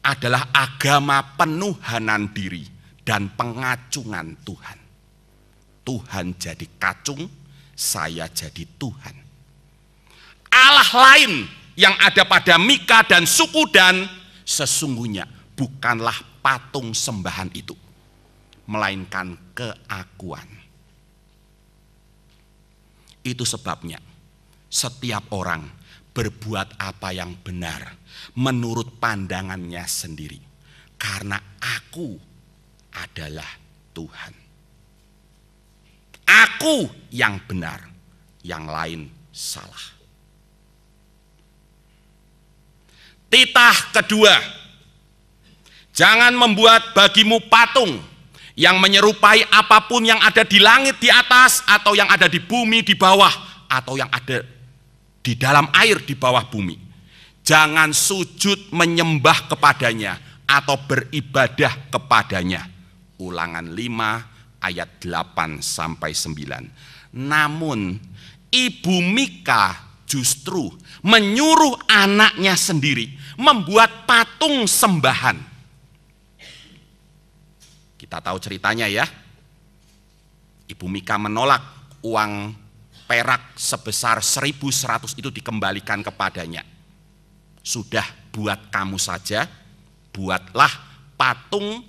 S5: adalah agama penuhanan diri dan pengacungan Tuhan. Tuhan jadi kacung, saya jadi Tuhan. Allah lain yang ada pada Mika dan suku Dan sesungguhnya bukanlah patung sembahan itu, melainkan keakuan. Itu sebabnya setiap orang berbuat apa yang benar menurut pandangannya sendiri, karena aku adalah Tuhan. Aku yang benar, yang lain salah. Titah kedua, jangan membuat bagimu patung yang menyerupai apapun yang ada di langit di atas, atau yang ada di bumi di bawah, atau yang ada di dalam air di bawah bumi. Jangan sujud menyembah kepadanya atau beribadah kepadanya. Ulangan 5 ayat 8 sampai 9. Namun ibu Mika justru menyuruh anaknya sendiri membuat patung sembahan. Kita tahu ceritanya ya. Ibu Mika menolak uang perak sebesar 1.100 itu dikembalikan kepadanya. Sudah, buat kamu saja, buatlah patung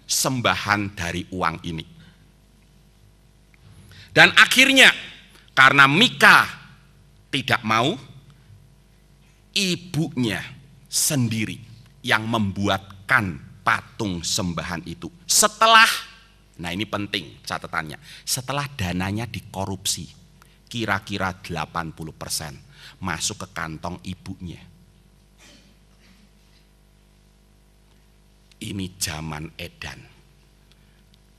S5: sembahan dari uang ini. Dan akhirnya karena Mika tidak mau, ibunya sendiri yang membuatkan patung sembahan itu. Setelah, nah ini penting catatannya, setelah dananya dikorupsi, kira-kira 80% masuk ke kantong ibunya. Ini zaman edan.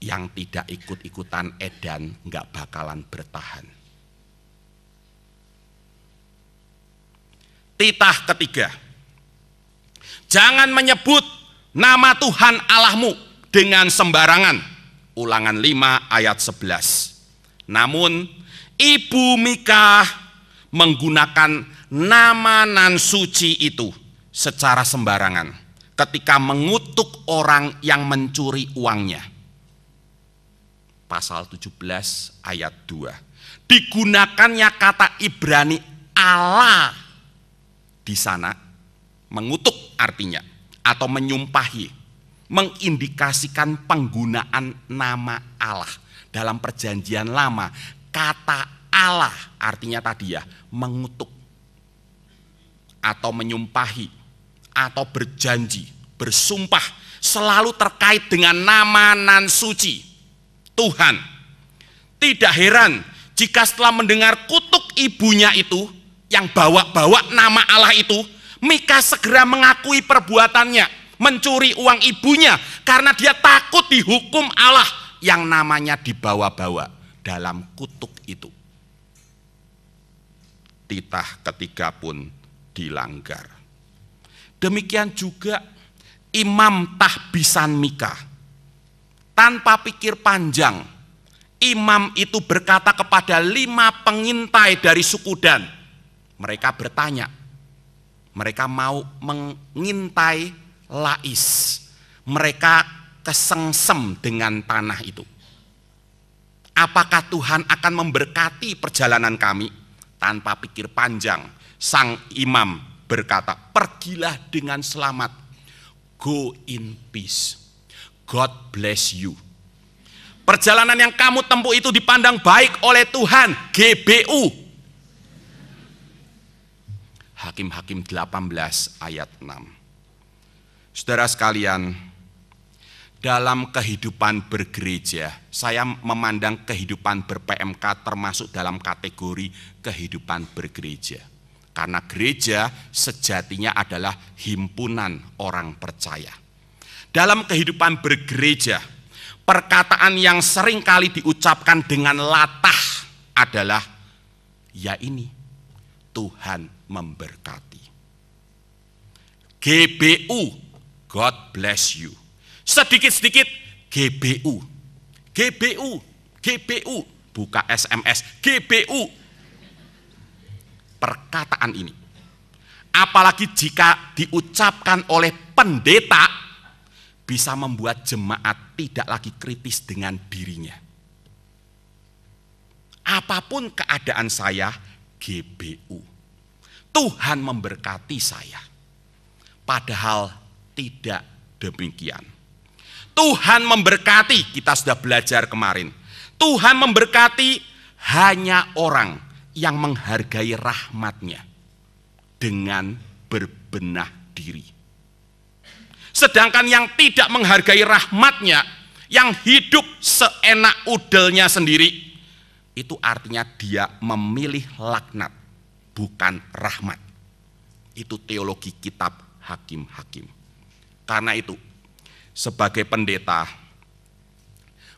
S5: Yang tidak ikut-ikutan edan nggak bakalan bertahan. Titah ketiga, jangan menyebut nama Tuhan Allahmu dengan sembarangan. Ulangan 5 ayat 11. Namun ibu Mika menggunakan nama nan suci itu secara sembarangan ketika mengutuk orang yang mencuri uangnya. Pasal 17 ayat 2. Digunakannya kata Ibrani Allah di sana, mengutuk artinya, atau menyumpahi, mengindikasikan penggunaan nama Allah. Dalam perjanjian lama, kata Allah artinya tadi ya, mengutuk, atau menyumpahi, atau berjanji, bersumpah, selalu terkait dengan nama nan suci, Tuhan. Tidak heran jika setelah mendengar kutuk ibunya itu, yang bawa-bawa nama Allah itu, Mika segera mengakui perbuatannya, mencuri uang ibunya, karena dia takut dihukum Allah yang namanya dibawa-bawa dalam kutuk itu. Titah ketiga pun dilanggar. Demikian juga Imam Tahbisan Mika. Tanpa pikir panjang, imam itu berkata kepada 5 pengintai dari suku Dan. Mereka bertanya, mereka mau mengintai Lais. Mereka kesengsem dengan tanah itu. Apakah Tuhan akan memberkati perjalanan kami? Tanpa pikir panjang, sang imam berkata, pergilah dengan selamat. Go in peace. God bless you. Perjalanan yang kamu tempuh itu dipandang baik oleh Tuhan. GBU. Hakim-Hakim 18 ayat 6. Saudara sekalian, dalam kehidupan bergereja, saya memandang kehidupan ber-PMK termasuk dalam kategori kehidupan bergereja. Karena gereja sejatinya adalah himpunan orang percaya. Dalam kehidupan bergereja, perkataan yang sering kali diucapkan dengan latah adalah, ya ini, Tuhan memberkati. GBU, God bless you. Sedikit-sedikit GBU, GBU, GBU, buka SMS, GBU. Perkataan ini, apalagi jika diucapkan oleh pendeta, bisa membuat jemaat tidak lagi kritis dengan dirinya. Apapun keadaan saya, GBU. Tuhan memberkati saya. Padahal tidak demikian. Tuhan memberkati, kita sudah belajar kemarin. Tuhan memberkati hanya orang yang menghargai rahmat-Nya dengan berbenah diri. Sedangkan yang tidak menghargai rahmat-Nya, yang hidup seenak udelnya sendiri, itu artinya dia memilih laknat, bukan rahmat. Itu teologi kitab Hakim-Hakim. Karena itu, sebagai pendeta,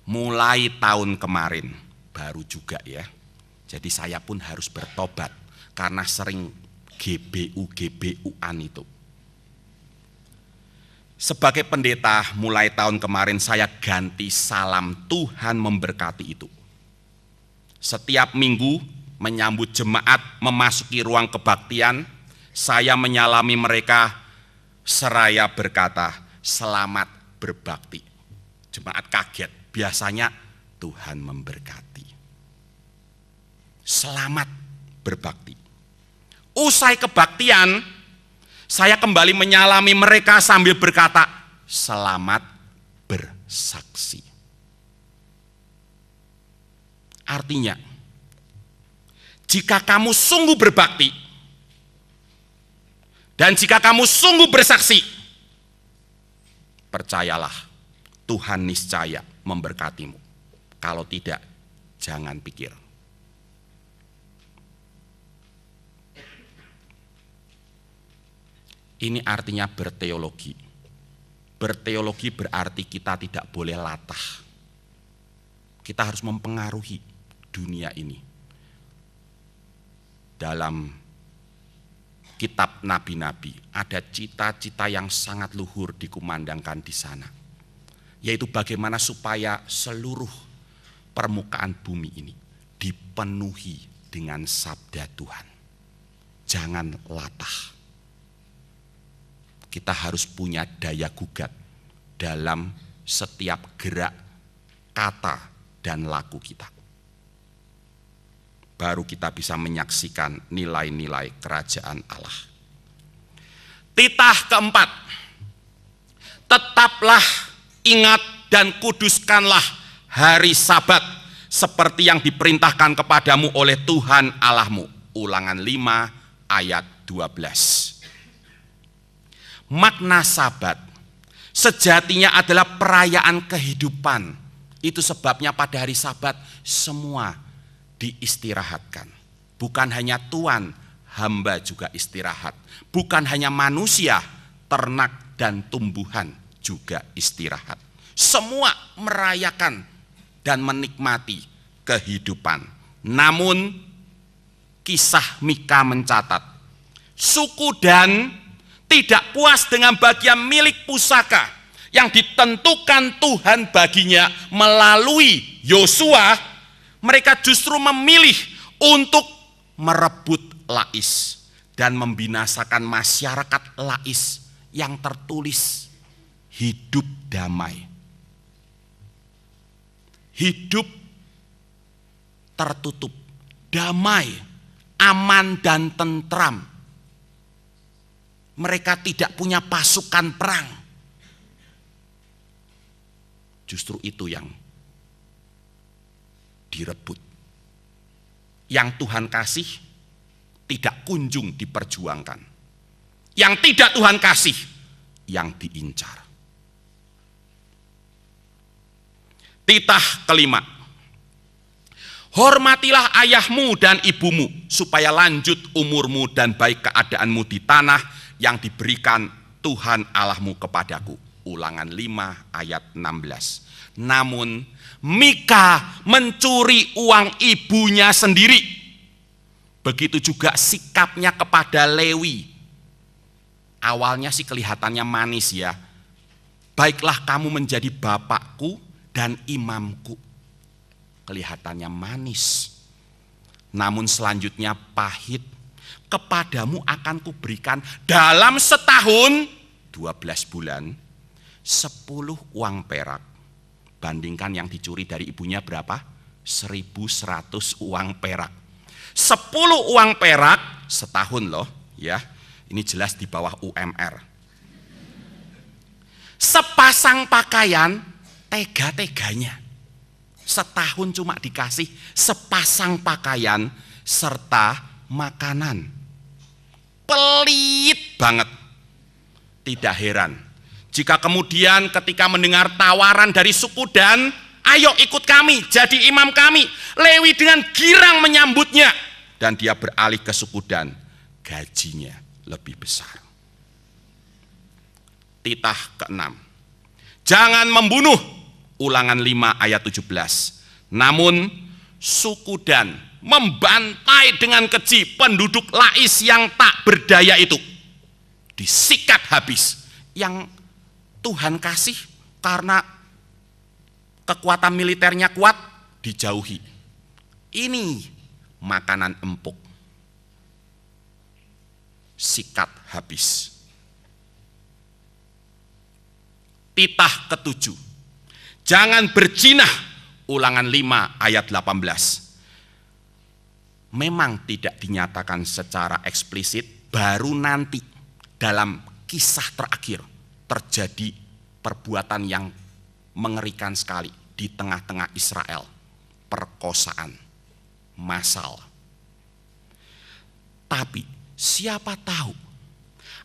S5: mulai tahun kemarin, baru juga ya, jadi saya pun harus bertobat karena sering GBU-GBU-an itu. Sebagai pendeta, mulai tahun kemarin saya ganti salam Tuhan memberkati itu. Setiap minggu menyambut jemaat memasuki ruang kebaktian, saya menyalami mereka seraya berkata, selamat berbakti. Jemaat kaget, biasanya Tuhan memberkati. Selamat berbakti. Usai kebaktian, saya kembali menyalami mereka sambil berkata, selamat bersaksi. Artinya, jika kamu sungguh berbakti, dan jika kamu sungguh bersaksi, percayalah, Tuhan niscaya memberkatimu. Kalau tidak, jangan pikir. Ini artinya berteologi. Berteologi berarti kita tidak boleh latah. Kita harus mempengaruhi dunia ini. Dalam kitab nabi-nabi ada cita-cita yang sangat luhur dikumandangkan di sana. Yaitu bagaimana supaya seluruh permukaan bumi ini dipenuhi dengan sabda Tuhan. Jangan latah. Kita harus punya daya gugat dalam setiap gerak, kata, dan laku kita. Baru kita bisa menyaksikan nilai-nilai kerajaan Allah. Titah keempat, tetaplah ingat dan kuduskanlah hari Sabat seperti yang diperintahkan kepadamu oleh Tuhan Allahmu. Ulangan 5 ayat 12. Makna Sabat sejatinya adalah perayaan kehidupan. Itu sebabnya pada hari Sabat semua diistirahatkan. Bukan hanya Tuhan, hamba juga istirahat. Bukan hanya manusia, ternak dan tumbuhan juga istirahat. Semua merayakan dan menikmati kehidupan. Namun kisah Mika mencatat suku Dan tidak puas dengan bagian milik pusaka yang ditentukan Tuhan baginya melalui Yosua, mereka justru memilih untuk merebut Lais dan membinasakan masyarakat Lais yang tertulis hidup damai, hidup tertutup, damai, aman dan tentram. Mereka tidak punya pasukan perang. Justru itu yang direbut. Yang Tuhan kasih tidak kunjung diperjuangkan. Yang tidak Tuhan kasih, yang diincar. Titah kelima. Hormatilah ayahmu dan ibumu, supaya lanjut umurmu dan baik keadaanmu di tanah yang diberikan Tuhan Allahmu kepadaku. Ulangan 5 ayat 16. Namun Mika mencuri uang ibunya sendiri. Begitu juga sikapnya kepada Lewi. Awalnya sih kelihatannya manis ya. Baiklah kamu menjadi bapakku dan imamku. Kelihatannya manis. Namun selanjutnya pahit. Kepadamu akan kuberikan dalam setahun 12 bulan 10 uang perak. Bandingkan yang dicuri dari ibunya berapa? 1.100 uang perak. 10 uang perak setahun loh ya. Ini jelas di bawah UMR. Sepasang pakaian tega-teganya. Setahun cuma dikasih sepasang pakaian serta makanan. Pelit banget. Tidak heran jika kemudian ketika mendengar tawaran dari suku Dan, ayo ikut kami, jadi imam kami. Lewi dengan girang menyambutnya. Dan dia beralih ke suku Dan. Gajinya lebih besar. Titah ke-6. Jangan membunuh. Ulangan 5 ayat 17. Namun suku Dan membantai dengan keji penduduk Lais yang tak berdaya itu. Disikat habis. Yang Tuhan kasih karena kekuatan militernya kuat, dijauhi. Ini makanan empuk. Sikat habis. Titah ke-7. Jangan berzinah. Ulangan 5 ayat 18. Memang tidak dinyatakan secara eksplisit, baru nanti dalam kisah terakhir terjadi perbuatan yang mengerikan sekali di tengah-tengah Israel. Perkosaan massal. Tapi siapa tahu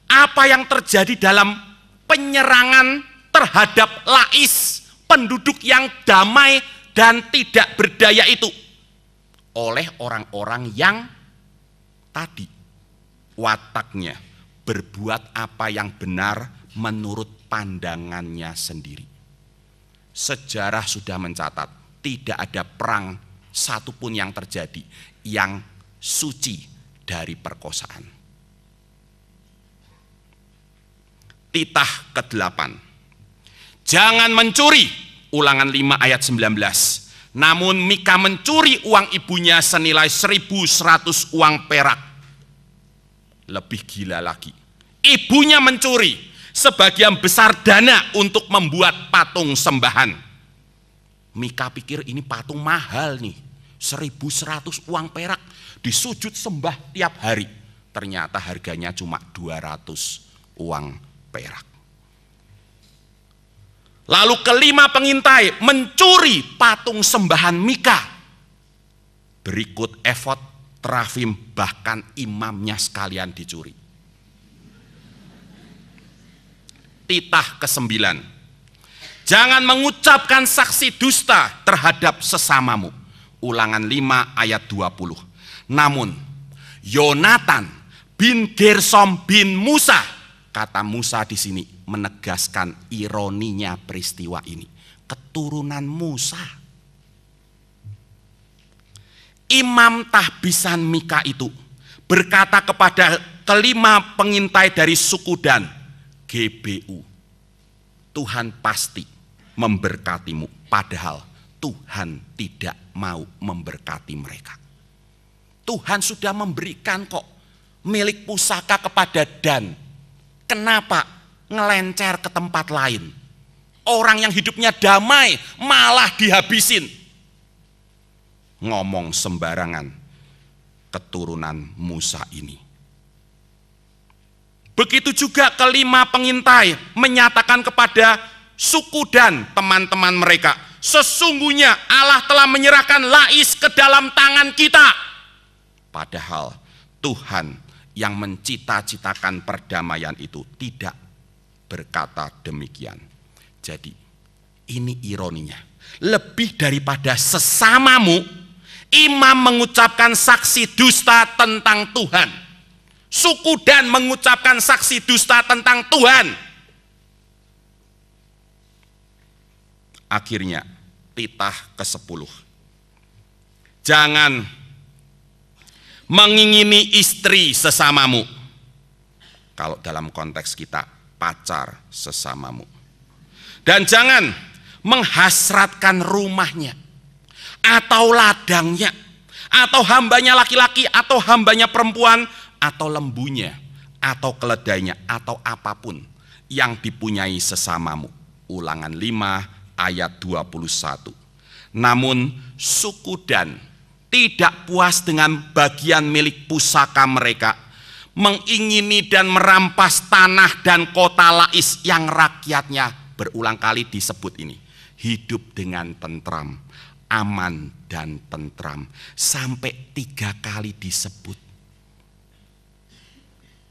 S5: apa yang terjadi dalam penyerangan terhadap Lais, penduduk yang damai dan tidak berdaya itu, oleh orang-orang yang tadi wataknya berbuat apa yang benar menurut pandangannya sendiri. Sejarah sudah mencatat tidak ada perang satupun yang terjadi yang suci dari perkosaan. Titah ke-8. Jangan mencuri. Ulangan 5 ayat 19. Namun Mika mencuri uang ibunya senilai 1.100 uang perak. Lebih gila lagi. Ibunya mencuri sebagian besar dana untuk membuat patung sembahan. Mika pikir ini patung mahal nih. 1.100 uang perak. Disujud sembah tiap hari. Ternyata harganya cuma 200 uang perak. Lalu kelima pengintai mencuri patung sembahan Mika. Berikut efod, terafim, bahkan imamnya sekalian dicuri. Titah ke-9. Jangan mengucapkan saksi dusta terhadap sesamamu. Ulangan 5 ayat 20. Namun Yonatan bin Gersom bin Musa, kata Musa di sini menegaskan ironinya peristiwa ini. Keturunan Musa. Imam tahbisan Mika itu berkata kepada kelima pengintai dari suku Dan, GBU. Tuhan pasti memberkatimu, padahal Tuhan tidak mau memberkati mereka. Tuhan sudah memberikan kok milik pusaka kepada Dan. Kenapa ngelencer ke tempat lain? Orang yang hidupnya damai malah dihabisin. Ngomong sembarangan keturunan Musa ini. Begitu juga kelima pengintai menyatakan kepada suku Dan, teman-teman mereka, sesungguhnya Allah telah menyerahkan Lais ke dalam tangan kita. Padahal Tuhan yang mencita-citakan perdamaian itu tidak berkata demikian. Jadi ini ironinya. Lebih daripada sesamamu, imam mengucapkan saksi dusta tentang Tuhan. Suku Dan mengucapkan saksi dusta tentang Tuhan. Akhirnya titah ke-10. Jangan mengingini istri sesamamu. Kalau dalam konteks kita, pacar sesamamu. Dan jangan menghasratkan rumahnya, atau ladangnya, atau hambanya laki-laki, atau hambanya perempuan, atau lembunya, atau keledainya, atau apapun yang dipunyai sesamamu. Ulangan 5 ayat 21. Namun suku Dan tidak puas dengan bagian milik pusaka mereka, mengingini dan merampas tanah dan kota Lais yang rakyatnya, berulang kali disebut ini, hidup dengan tentram, aman dan tentram, sampai 3 kali disebut.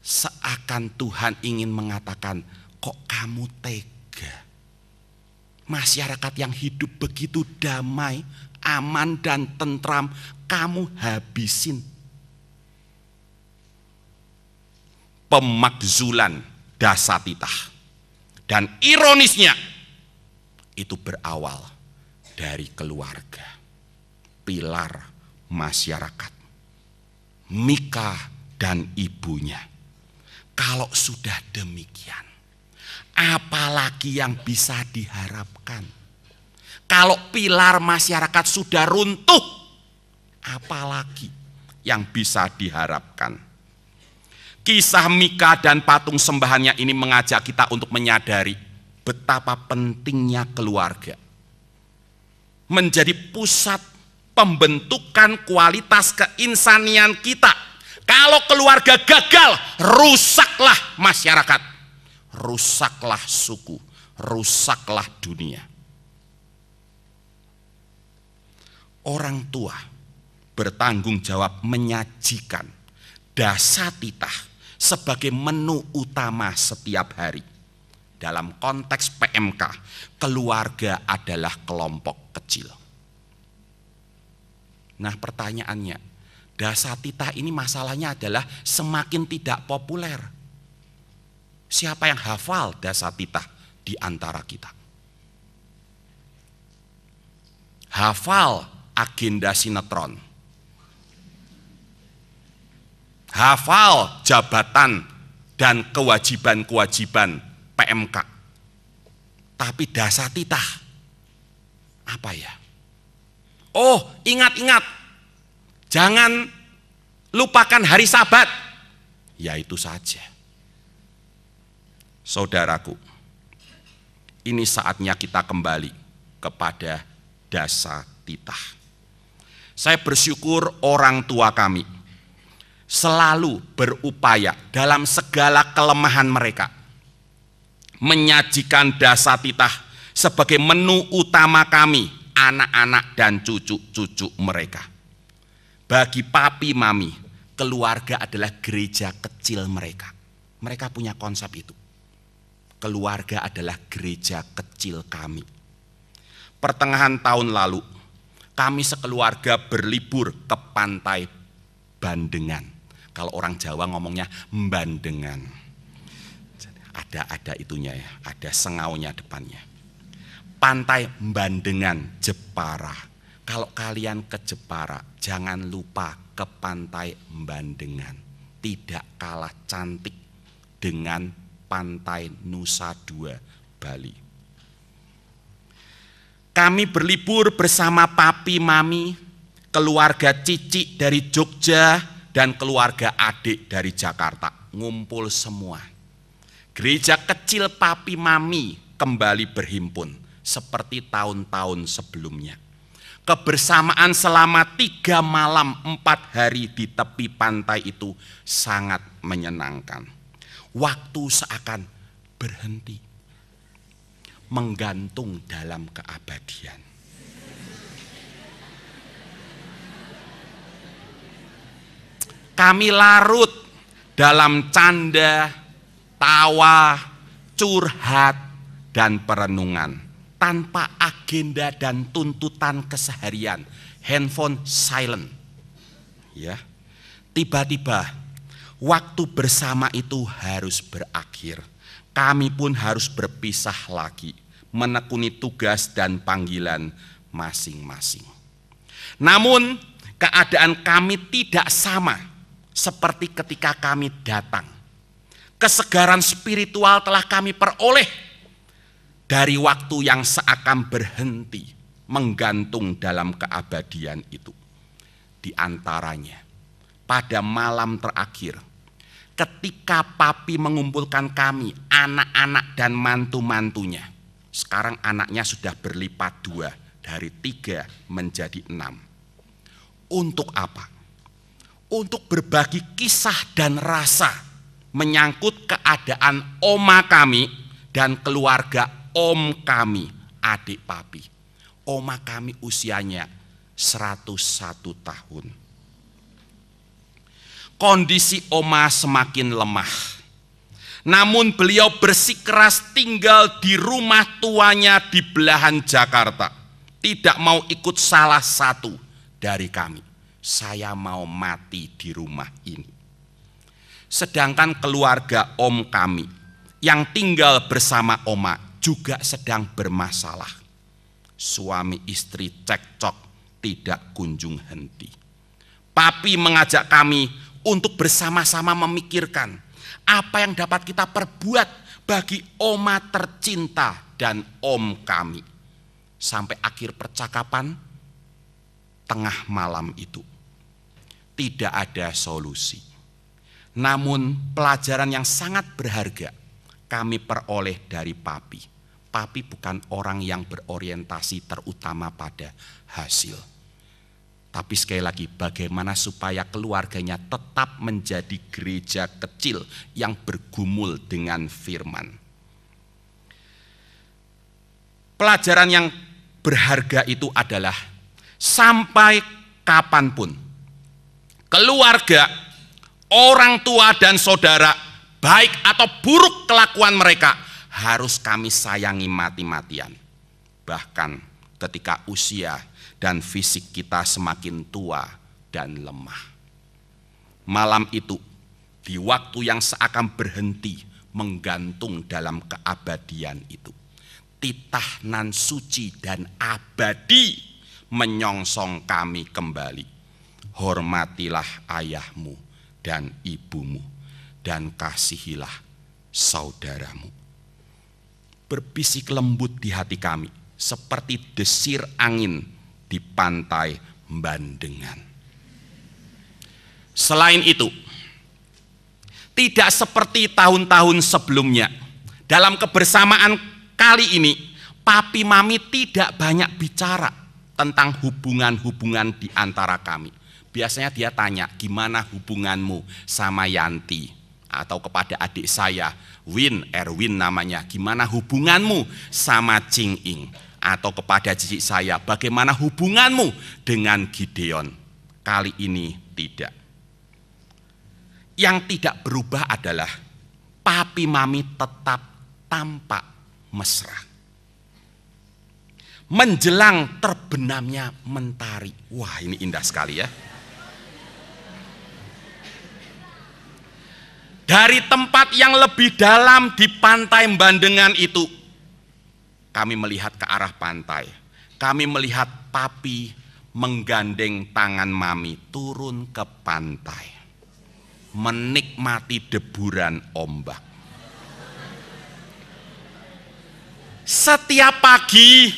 S5: Seakan Tuhan ingin mengatakan, kok kamu tega? Masyarakat yang hidup begitu damai, aman dan tentram, kamu habisin. Pemakzulan Dasatitah. Dan ironisnya, itu berawal dari keluarga, pilar masyarakat, Mika dan ibunya. Kalau sudah demikian, apalagi yang bisa diharapkan? Kalau pilar masyarakat sudah runtuh, apalagi yang bisa diharapkan? Kisah Mika dan patung sembahannya ini mengajak kita untuk menyadari betapa pentingnya keluarga menjadi pusat pembentukan kualitas keinsanian kita. Kalau keluarga gagal, rusaklah masyarakat, rusaklah suku, rusaklah dunia. Orang tua bertanggung jawab menyajikan Dasatitah sebagai menu utama setiap hari. Dalam konteks PMK, keluarga adalah kelompok kecil. Nah, pertanyaannya, Dasatitah ini masalahnya adalah semakin tidak populer. Siapa yang hafal Dasatitah di antara kita? Hafal agenda sinetron, hafal jabatan dan kewajiban-kewajiban PMK. Tapi Dasatitah apa ya? Oh, ingat-ingat, jangan lupakan hari Sabat. Ya itu saja. Saudaraku, ini saatnya kita kembali kepada Dasatitah. Saya bersyukur orang tua kami selalu berupaya dalam segala kelemahan mereka menyajikan Dasatitah sebagai menu utama kami, anak-anak dan cucu-cucu mereka. Bagi papi mami, keluarga adalah gereja kecil mereka. Mereka punya konsep itu. Keluarga adalah gereja kecil kami. Pertengahan tahun lalu, kami sekeluarga berlibur ke pantai Bandengan. Kalau orang Jawa ngomongnya Bandengan. Ada itunya ya, ada sengaunya depannya. Pantai Bandengan, Jepara. Kalau kalian ke Jepara, jangan lupa ke pantai Bandengan. tidak kalah cantik dengan pantai Nusa Dua Bali. Kami berlibur bersama papi mami, keluarga Cici dari Jogja, dan keluarga adik dari Jakarta. Ngumpul semua. Gereja kecil papi mami kembali berhimpun seperti tahun-tahun sebelumnya. Kebersamaan selama 3 malam 4 hari di tepi pantai itu sangat menyenangkan. Waktu seakan berhenti, menggantung dalam keabadian. Kami larut dalam canda, tawa, curhat, dan perenungan tanpa agenda dan tuntutan keseharian. Handphone silent. Ya. Tiba-tiba waktu bersama itu harus berakhir. Kami pun harus berpisah lagi, menekuni tugas dan panggilan masing-masing. Namun keadaan kami tidak sama seperti ketika kami datang. Kesegaran spiritual telah kami peroleh dari waktu yang seakan berhenti, menggantung dalam keabadian itu. Di antaranya, pada malam terakhir, ketika papi mengumpulkan kami, anak-anak dan mantu-mantunya. Sekarang anaknya sudah berlipat 2, dari 3 menjadi 6. Untuk apa? Untuk berbagi kisah dan rasa menyangkut keadaan oma kami dan keluarga om kami, adik papi. Oma kami usianya 101 tahun. Kondisi oma semakin lemah. Namun beliau bersikeras tinggal di rumah tuanya di belahan Jakarta. Tidak mau ikut salah satu dari kami. Saya mau mati di rumah ini. Sedangkan keluarga om kami yang tinggal bersama oma juga sedang bermasalah. Suami istri cekcok tidak kunjung henti. Papi mengajak kami untuk bersama-sama memikirkan apa yang dapat kita perbuat bagi oma tercinta dan om kami. Sampai akhir percakapan, tengah malam itu, tidak ada solusi. Namun pelajaran yang sangat berharga kami peroleh dari papi. Papi bukan orang yang berorientasi terutama pada hasil. Tapi sekali lagi, bagaimana supaya keluarganya tetap menjadi gereja kecil yang bergumul dengan firman. Pelajaran yang berharga itu adalah sampai kapanpun keluarga, orang tua dan saudara, baik atau buruk kelakuan mereka, harus kami sayangi mati-matian. Bahkan ketika usia dan fisik kita semakin tua dan lemah. Malam itu, di waktu yang seakan berhenti, menggantung dalam keabadian itu, titah nan suci dan abadi menyongsong kami kembali. Hormatilah ayahmu dan ibumu, dan kasihilah saudaramu. Berbisik lembut di hati kami, seperti desir angin di pantai Bandengan. Selain itu, tidak seperti tahun-tahun sebelumnya, dalam kebersamaan kali ini, papi mami tidak banyak bicara tentang hubungan-hubungan di antara kami. Biasanya dia tanya, gimana hubunganmu sama Yanti? Atau kepada adik saya, Erwin namanya, gimana hubunganmu sama Cing Ing? Atau kepada cici saya, bagaimana hubunganmu dengan Gideon? Kali ini tidak. Yang tidak berubah adalah papi mami tetap tampak mesra. Menjelang terbenamnya mentari. Wah, ini indah sekali ya. Dari tempat yang lebih dalam di pantai Bandengan itu, kami melihat ke arah pantai. Kami melihat papi menggandeng tangan mami turun ke pantai. menikmati deburan ombak. Setiap pagi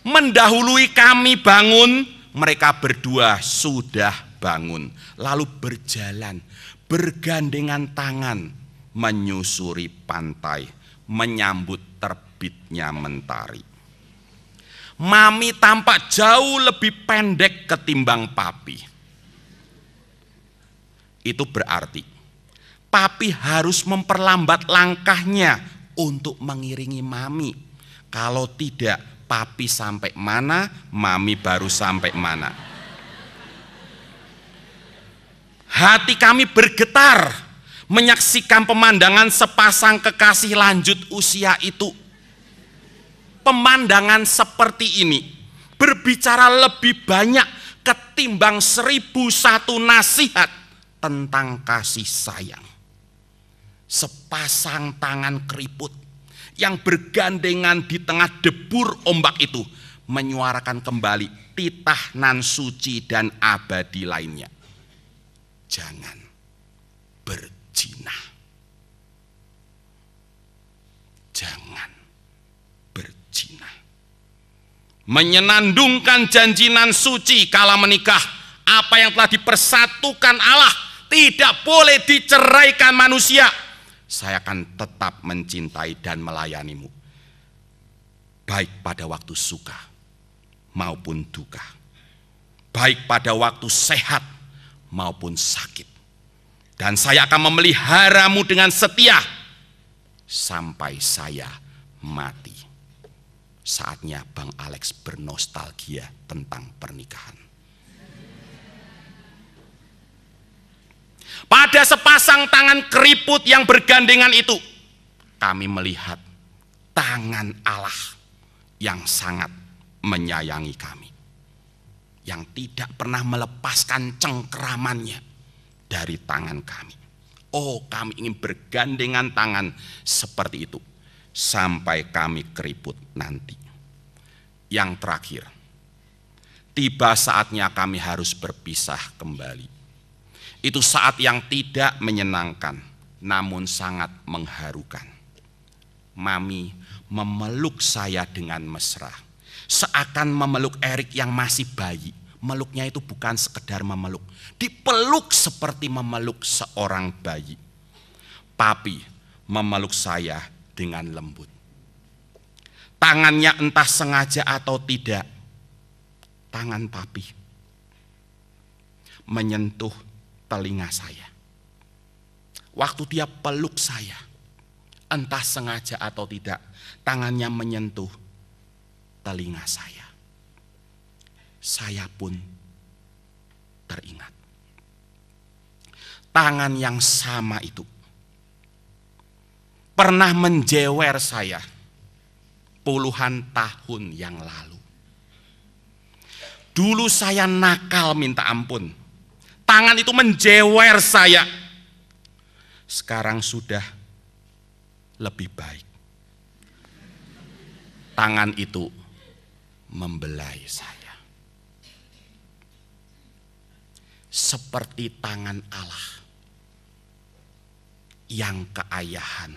S5: mendahului kami bangun, mereka berdua sudah bangun, lalu berjalan bergandengan tangan menyusuri pantai, menyambut terbitnya mentari. Mami tampak jauh lebih pendek ketimbang papi. Itu berarti papi harus memperlambat langkahnya untuk mengiringi mami. Kalau tidak, papi sampai mana, mami baru sampai mana. Hati kami bergetar menyaksikan pemandangan sepasang kekasih lanjut usia itu. Pemandangan seperti ini berbicara lebih banyak ketimbang 1001 nasihat tentang kasih sayang. Sepasang tangan keriput yang bergandengan di tengah debur ombak itu menyuarakan kembali titah nan suci dan abadi lainnya. Jangan berzina. Jangan berzina. Menyenandungkan janji nan suci kala menikah, apa yang telah dipersatukan Allah tidak boleh diceraikan manusia. Saya akan tetap mencintai dan melayanimu, baik pada waktu suka maupun duka, baik pada waktu sehat maupun sakit. Dan saya akan memeliharamu dengan setia sampai saya mati. Saatnya Bang Alex bernostalgia tentang pernikahan. Pada sepasang tangan keriput yang bergandengan itu, kami melihat tangan Allah yang sangat menyayangi kami, yang tidak pernah melepaskan cengkeramannya dari tangan kami. Oh, kami ingin bergandengan tangan seperti itu sampai kami keriput nanti. Yang terakhir, tiba saatnya kami harus berpisah kembali. Itu saat yang tidak menyenangkan, namun sangat mengharukan. Mami memeluk saya dengan mesra, seakan memeluk Erik yang masih bayi. Meluknya itu bukan sekedar memeluk, dipeluk seperti memeluk seorang bayi. Papi memeluk saya dengan lembut. Tangannya entah sengaja atau tidak, tangan papi menyentuh telinga saya. Waktu dia peluk saya, entah sengaja atau tidak, tangannya menyentuh telinga saya. Saya pun teringat. Tangan yang sama itu pernah menjewer saya puluhan tahun yang lalu. Dulu saya nakal minta ampun. Tangan itu menjewer saya. Sekarang sudah lebih baik. Tangan itu membelai saya. Seperti tangan Allah yang keayahan,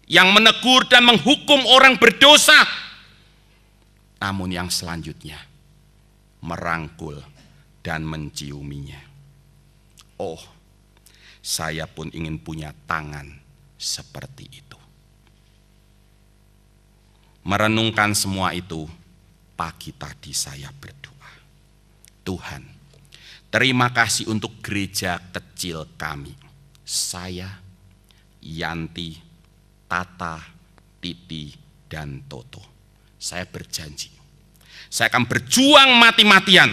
S5: yang menegur dan menghukum orang berdosa, namun yang selanjutnya merangkul dan menciuminya. Oh, saya pun ingin punya tangan seperti itu. Merenungkan semua itu, pagi tadi saya berdoa, Tuhan, terima kasih untuk gereja kecil kami. Saya, Yanti, Tata, Titi, dan Toto. Saya berjanji, saya akan berjuang mati-matian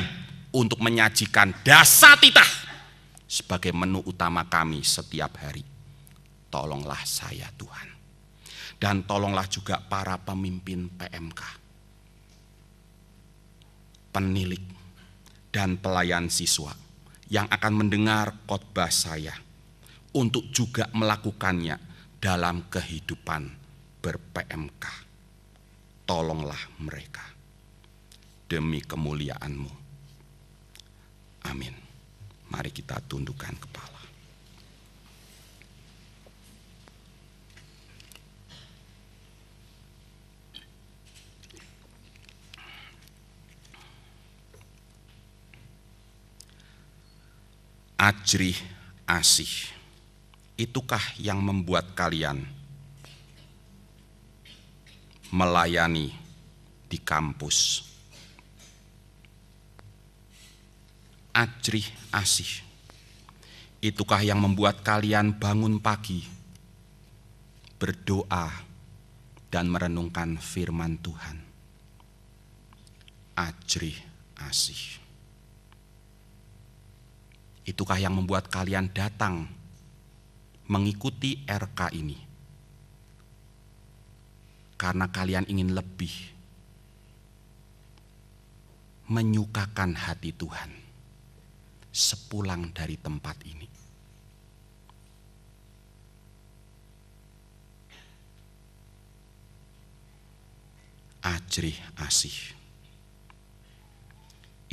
S5: untuk menyajikan dasa titah sebagai menu utama kami setiap hari. Tolonglah saya Tuhan. Dan tolonglah juga para pemimpin PMK, penilik, dan pelayan siswa yang akan mendengar khotbah saya untuk juga melakukannya dalam kehidupan ber-PMK. Tolonglah mereka demi kemuliaan-Mu. Amin. Mari kita tundukkan kepala. Ajrih asih, itukah yang membuat kalian melayani di kampus? Ajrih asih, itukah yang membuat kalian bangun pagi, berdoa, dan merenungkan firman Tuhan? Ajrih asih, itukah yang membuat kalian datang mengikuti RK ini karena kalian ingin lebih menyukakan hati Tuhan sepulang dari tempat ini. Ajrih asih,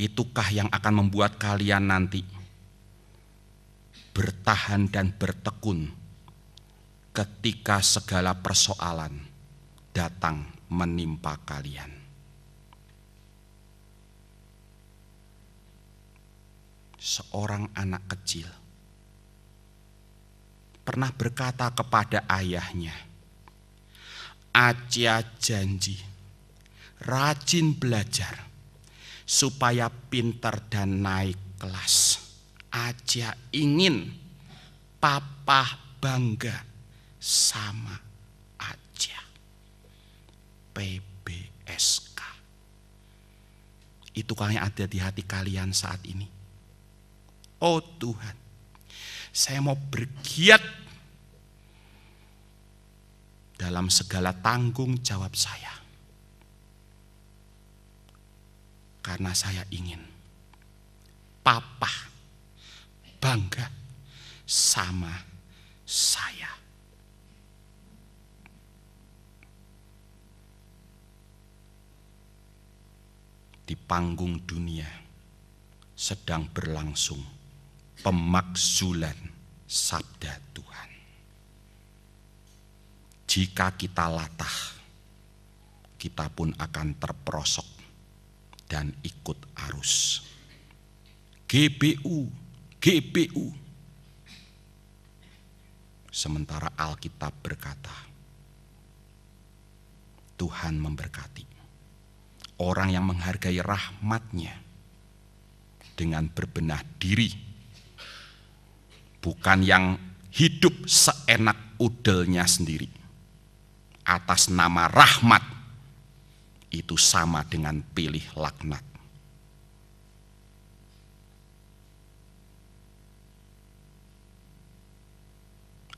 S5: itukah yang akan membuat kalian nanti bertahan dan bertekun ketika segala persoalan datang menimpa kalian. Seorang anak kecil pernah berkata kepada ayahnya, "Acia janji rajin belajar supaya pintar dan naik kelas. Acia ingin papa bangga sama Acia." PBSK. Itukah yang ada di hati kalian saat ini? Oh Tuhan, saya mau bergiat dalam segala tanggung jawab saya, karena saya ingin papa bangga sama saya. Di panggung dunia sedang berlangsung pemakzulan sabda Tuhan. Jika kita latah, kita pun akan terperosok dan ikut arus. GBU. Sementara Alkitab berkata, Tuhan memberkati orang yang menghargai rahmat-Nya dengan berbenah diri, bukan yang hidup seenak udelnya sendiri atas nama rahmat. Itu sama dengan pilih laknat.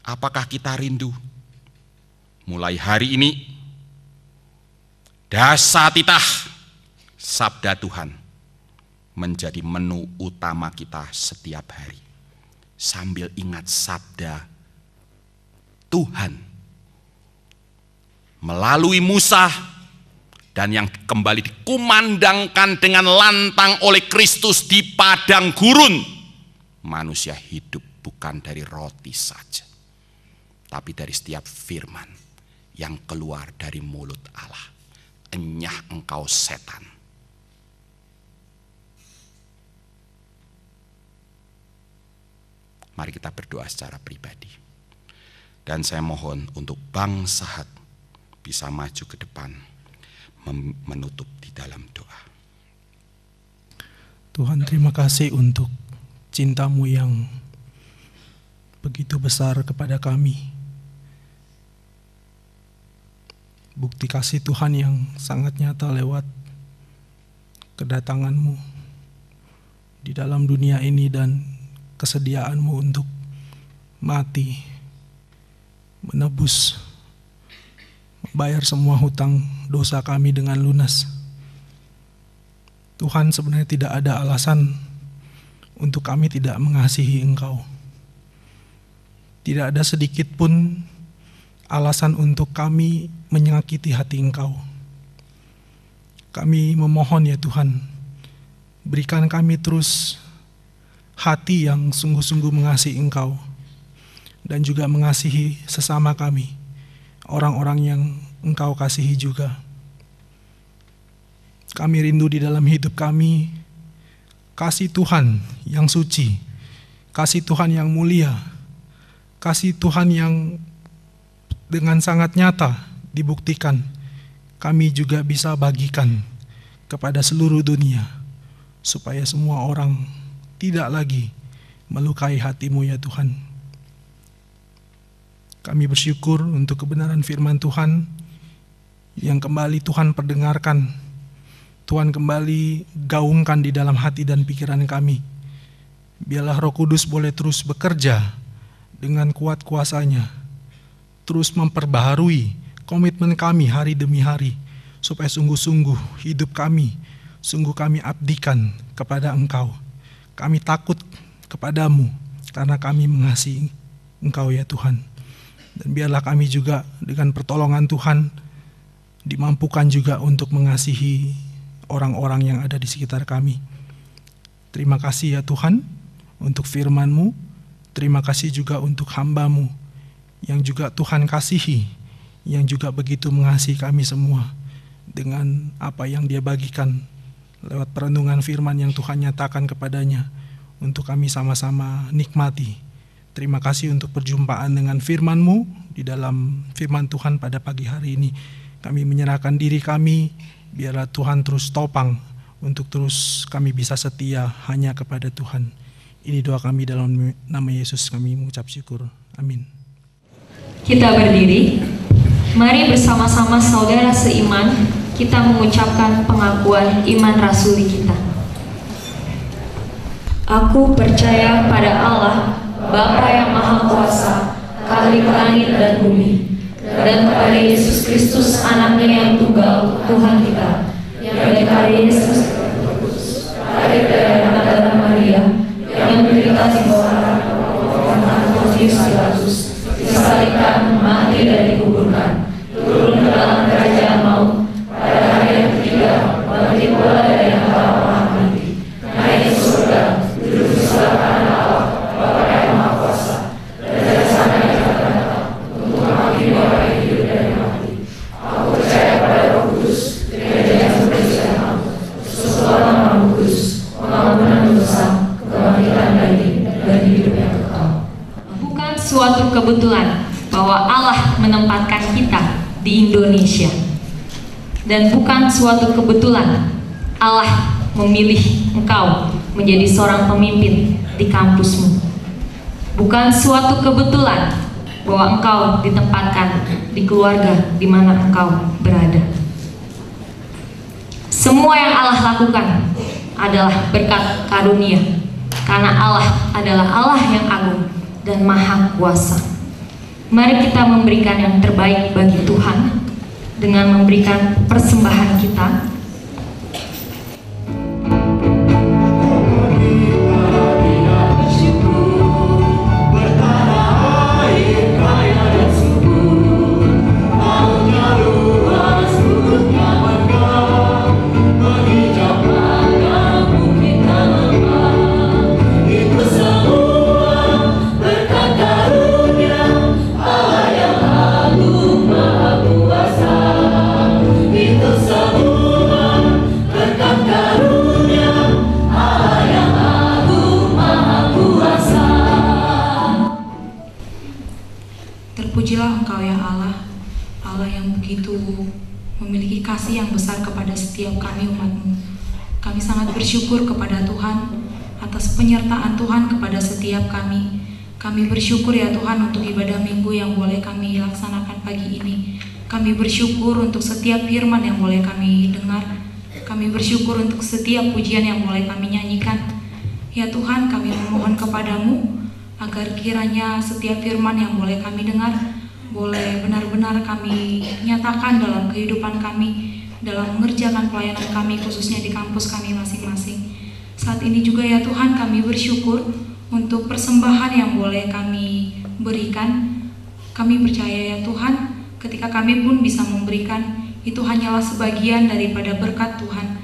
S5: Apakah kita rindu mulai hari ini dasatitah sabda Tuhan menjadi menu utama kita setiap hari, sambil ingat sabda Tuhan melalui Musa dan yang kembali dikumandangkan dengan lantang oleh Kristus di padang gurun. Manusia hidup bukan dari roti saja, tapi dari setiap firman yang keluar dari mulut Allah. Enyah engkau setan. Mari kita berdoa secara pribadi. Dan saya mohon untuk Bang Sahat bisa maju ke depan menutup di dalam doa.
S6: Tuhan, terima kasih untuk cinta-Mu yang begitu besar kepada kami. Bukti kasih Tuhan yang sangat nyata lewat kedatangan-Mu di dalam dunia ini dan kesediaan-Mu untuk mati, menebus, membayar semua hutang dosa kami dengan lunas. Tuhan, sebenarnya tidak ada alasan untuk kami tidak mengasihi Engkau. Tidak ada sedikit pun alasan untuk kami menyakiti hati Engkau. Kami memohon ya Tuhan, berikan kami terus hati yang sungguh-sungguh mengasihi Engkau dan juga mengasihi sesama kami, orang-orang yang Engkau kasihi juga. Kami rindu di dalam hidup kami kasih Tuhan yang suci, kasih Tuhan yang mulia, kasih Tuhan yang dengan sangat nyata dibuktikan kami juga bisa bagikan kepada seluruh dunia, supaya semua orang tidak lagi melukai hati-Mu ya Tuhan. Kami bersyukur untuk kebenaran firman Tuhan yang kembali Tuhan perdengarkan, Tuhan kembali gaungkan di dalam hati dan pikiran kami. Biarlah Roh Kudus boleh terus bekerja dengan kuat kuasanya, terus memperbaharui komitmen kami hari demi hari, supaya sungguh-sungguh hidup kami, sungguh kami abdikan kepada Engkau. Kami takut kepadamu karena kami mengasihi Engkau ya Tuhan. Dan biarlah kami juga dengan pertolongan Tuhan dimampukan juga untuk mengasihi orang-orang yang ada di sekitar kami. Terima kasih ya Tuhan untuk firman-Mu. Terima kasih juga untuk hamba-Mu yang juga Tuhan kasihi, yang juga begitu mengasihi kami semua dengan apa yang Dia bagikan lewat perenungan firman yang Tuhan nyatakan kepadanya untuk kami sama-sama nikmati. Terima kasih untuk perjumpaan dengan firman-Mu di dalam firman Tuhan pada pagi hari ini. Kami menyerahkan diri kami, biarlah Tuhan terus topang untuk terus kami bisa setia hanya kepada Tuhan. Ini doa kami dalam nama Yesus kami mengucap syukur. Amin.
S1: Kita berdiri. Mari bersama-sama saudara seiman kita mengucapkan pengakuan iman rasuli kita. Aku percaya pada Allah, Bapa yang Maha Kuasa, Khalik langit dan bumi, dan kepada Yesus Kristus anaknya yang tunggal, Tuhan kita, yang dari Yesus Kristus, lahir dari anak darah Maria, yang menderita di bawah Pontius Pilatus, disalibkan, mati dan dikuburkan, turun ke dalam kerajaan maut, pada hari yang ketiga bangkit pula dari antara orang mati, naik ke surga, duduk di sebelah kanan Allah, Bapa yang Maha Kuasa, dan dari sana Ia akan datang untuk menghakimi orang hidup dan mati. Aku percaya pada Roh Kudus, gereja yang suci dan maut, persekutuan Maha Kudus, pengampunan dosa, kebangkitan dan hidup yang kekal. Bukan suatu kebetulan bahwa Allah menempatkan kita di Indonesia. Dan bukan suatu kebetulan Allah memilih engkau menjadi seorang pemimpin di kampusmu. Bukan suatu kebetulan bahwa engkau ditempatkan di keluarga di mana engkau berada. Semua yang Allah lakukan adalah berkat karunia, karena Allah adalah Allah yang agung dan Maha Kuasa. Mari kita memberikan yang terbaik bagi Tuhan dengan memberikan persembahan kita.
S7: Terpujilah Engkau ya Allah, Allah yang begitu memiliki kasih yang besar kepada setiap kami umat-Mu. Kami sangat bersyukur kepada Tuhan atas penyertaan Tuhan kepada setiap kami. Kami bersyukur ya Tuhan untuk ibadah minggu yang boleh kami laksanakan pagi ini. Kami bersyukur untuk setiap firman yang boleh kami dengar. Kami bersyukur untuk setiap pujian yang boleh kami nyanyikan. Ya Tuhan, kami memohon kepadamu agar kiranya setiap firman yang boleh kami dengar boleh benar-benar kami nyatakan dalam kehidupan kami, dalam mengerjakan pelayanan kami khususnya di kampus kami masing-masing. Saat ini juga ya Tuhan, kami bersyukur untuk persembahan yang boleh kami berikan. Kami percaya ya Tuhan, ketika kami pun bisa memberikan, itu hanyalah sebagian daripada berkat Tuhan.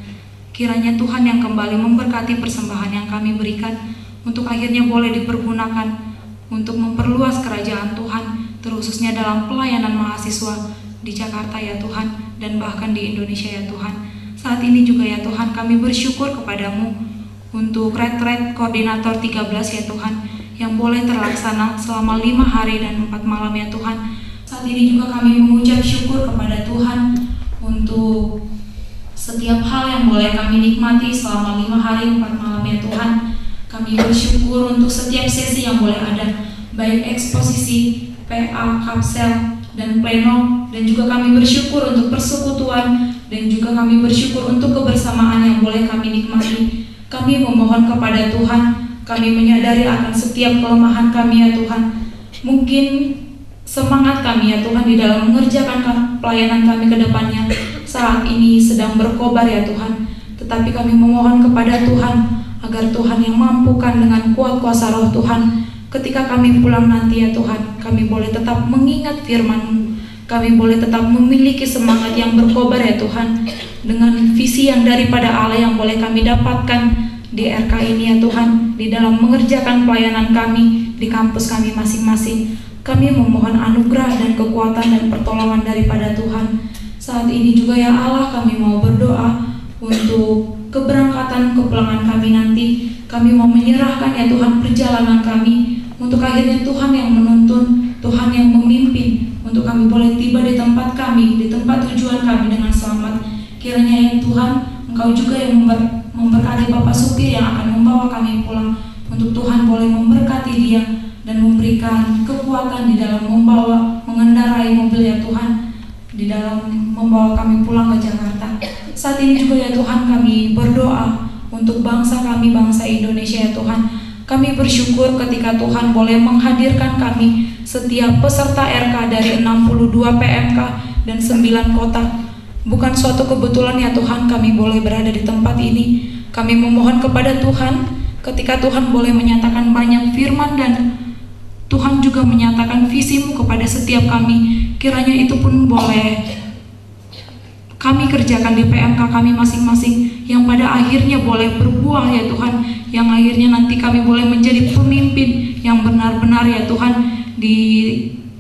S7: Kiranya Tuhan yang kembali memberkati persembahan yang kami berikan, untuk akhirnya boleh dipergunakan untuk memperluas kerajaan Tuhan, terkhususnya dalam pelayanan mahasiswa di Jakarta ya Tuhan, dan bahkan di Indonesia ya Tuhan. Saat ini juga ya Tuhan, kami bersyukur kepadamu untuk retret koordinator 13 ya Tuhan, yang boleh terlaksana selama 5 hari dan 4 malam ya Tuhan. Saat ini juga kami mengucap syukur kepada Tuhan untuk setiap hal yang boleh kami nikmati selama 5 hari 4 malam ya Tuhan. Kami bersyukur untuk setiap sesi yang boleh ada, baik eksposisi, PA, kapsel, dan pleno, dan juga kami bersyukur untuk persekutuan, dan juga kami bersyukur untuk kebersamaan yang boleh kami nikmati. Kami memohon kepada Tuhan, kami menyadari akan setiap kelemahan kami ya Tuhan. Mungkin semangat kami ya Tuhan di dalam mengerjakan pelayanan kami ke depannya saat ini sedang berkobar ya Tuhan. Tetapi kami memohon kepada Tuhan agar Tuhan yang mampukan dengan kuat kuasa roh Tuhan, ketika kami pulang nanti ya Tuhan, kami boleh tetap mengingat firman-Mu, kami boleh tetap memiliki semangat yang berkobar ya Tuhan, dengan visi yang daripada Allah yang boleh kami dapatkan di RK ini ya Tuhan, di dalam mengerjakan pelayanan kami di kampus kami masing-masing. Kami memohon anugerah dan kekuatan dan pertolongan daripada Tuhan. Saat ini juga ya Allah, kami mau berdoa untuk keberangkatan kepulangan kami nanti. Kami mau menyerahkan ya Tuhan perjalanan kami, untuk akhirnya Tuhan yang menuntun, Tuhan yang memimpin, untuk kami boleh tiba di tempat kami, di tempat tujuan kami dengan selamat. Kiranya ya Tuhan, Engkau juga yang memberkati Bapak Supir yang akan membawa kami pulang, untuk Tuhan boleh memberkati dia dan memberikan kekuatan di dalam mengendarai mobil ya Tuhan, di dalam membawa kami pulang ke Jakarta. Saat ini juga ya Tuhan, kami berdoa untuk bangsa kami, bangsa Indonesia ya Tuhan. Kami bersyukur ketika Tuhan boleh menghadirkan kami setiap peserta RK dari 62 PMK dan 9 kota. Bukan suatu kebetulan ya Tuhan kami boleh berada di tempat ini. Kami memohon kepada Tuhan ketika Tuhan boleh menyatakan banyak firman dan Tuhan juga menyatakan visi-Mu kepada setiap kami. Kiranya itu pun boleh kami kerjakan di PMK kami masing-masing, yang pada akhirnya boleh berbuah ya Tuhan, yang akhirnya nanti kami boleh menjadi pemimpin yang benar-benar ya Tuhan, di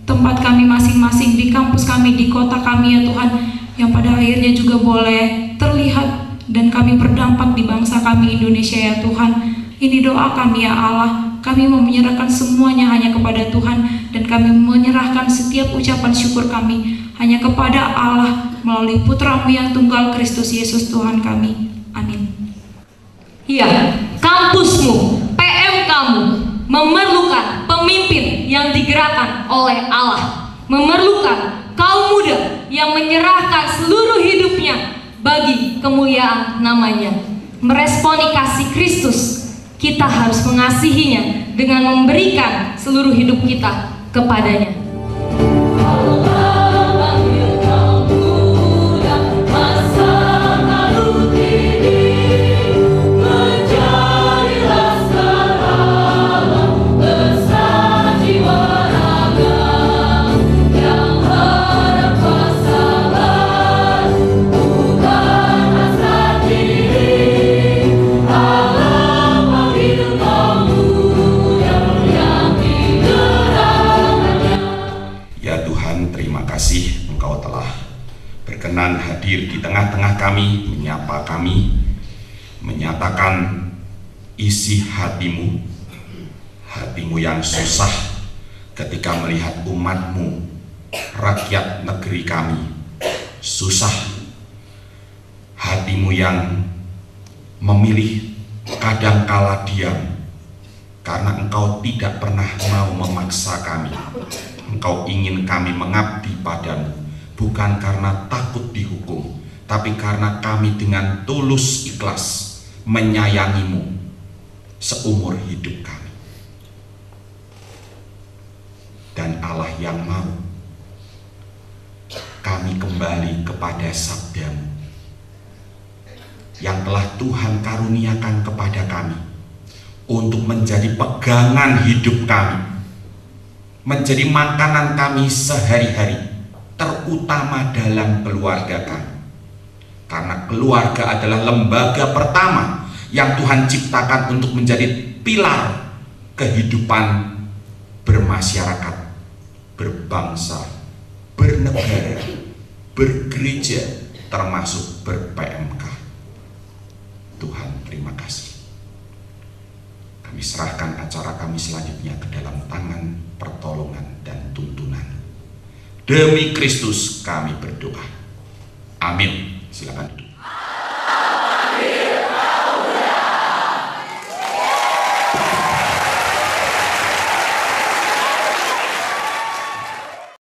S7: tempat kami masing-masing, di kampus kami, di kota kami ya Tuhan, yang pada akhirnya juga boleh terlihat dan kami berdampak di bangsa kami Indonesia ya Tuhan. Ini doa kami ya Allah. Kami mau menyerahkan semuanya hanya kepada Tuhan, dan kami menyerahkan setiap ucapan syukur kami hanya kepada Allah melalui Putra-Mu yang tunggal, Kristus Yesus Tuhan kami. Amin.
S1: Ya, kampusmu, PMK-mu memerlukan pemimpin yang digerakkan oleh Allah, memerlukan kaum muda yang menyerahkan seluruh hidupnya bagi kemuliaan namanya. Meresponi kasih Kristus, kita harus mengasihinya dengan memberikan seluruh hidup kita kepadanya.
S5: Berkenan hadir di tengah-tengah kami, menyapa kami, menyatakan isi hatimu, hatimu yang susah ketika melihat umat-Mu, rakyat negeri kami susah, hatimu yang memilih kadangkala diam karena Engkau tidak pernah mau memaksa kami. Engkau ingin kami mengabdi padamu, bukan karena takut dihukum, tapi karena kami dengan tulus ikhlas menyayangi-Mu seumur hidup kami. Dan Allah yang mau kami kembali kepada sabda-Mu yang telah Tuhan karuniakan kepada kami untuk menjadi pegangan hidup kami, menjadi makanan kami sehari-hari, terutama dalam keluarga kami. Karena keluarga adalah lembaga pertama yang Tuhan ciptakan untuk menjadi
S4: pilar kehidupan bermasyarakat, berbangsa, bernegara, bergereja, termasuk ber-PMK. Tuhan, terima kasih. Kami serahkan acara kami selanjutnya ke dalam tangan pertolongan dan tuntunan. Demi Kristus kami berdoa. Amin. Silakan duduk.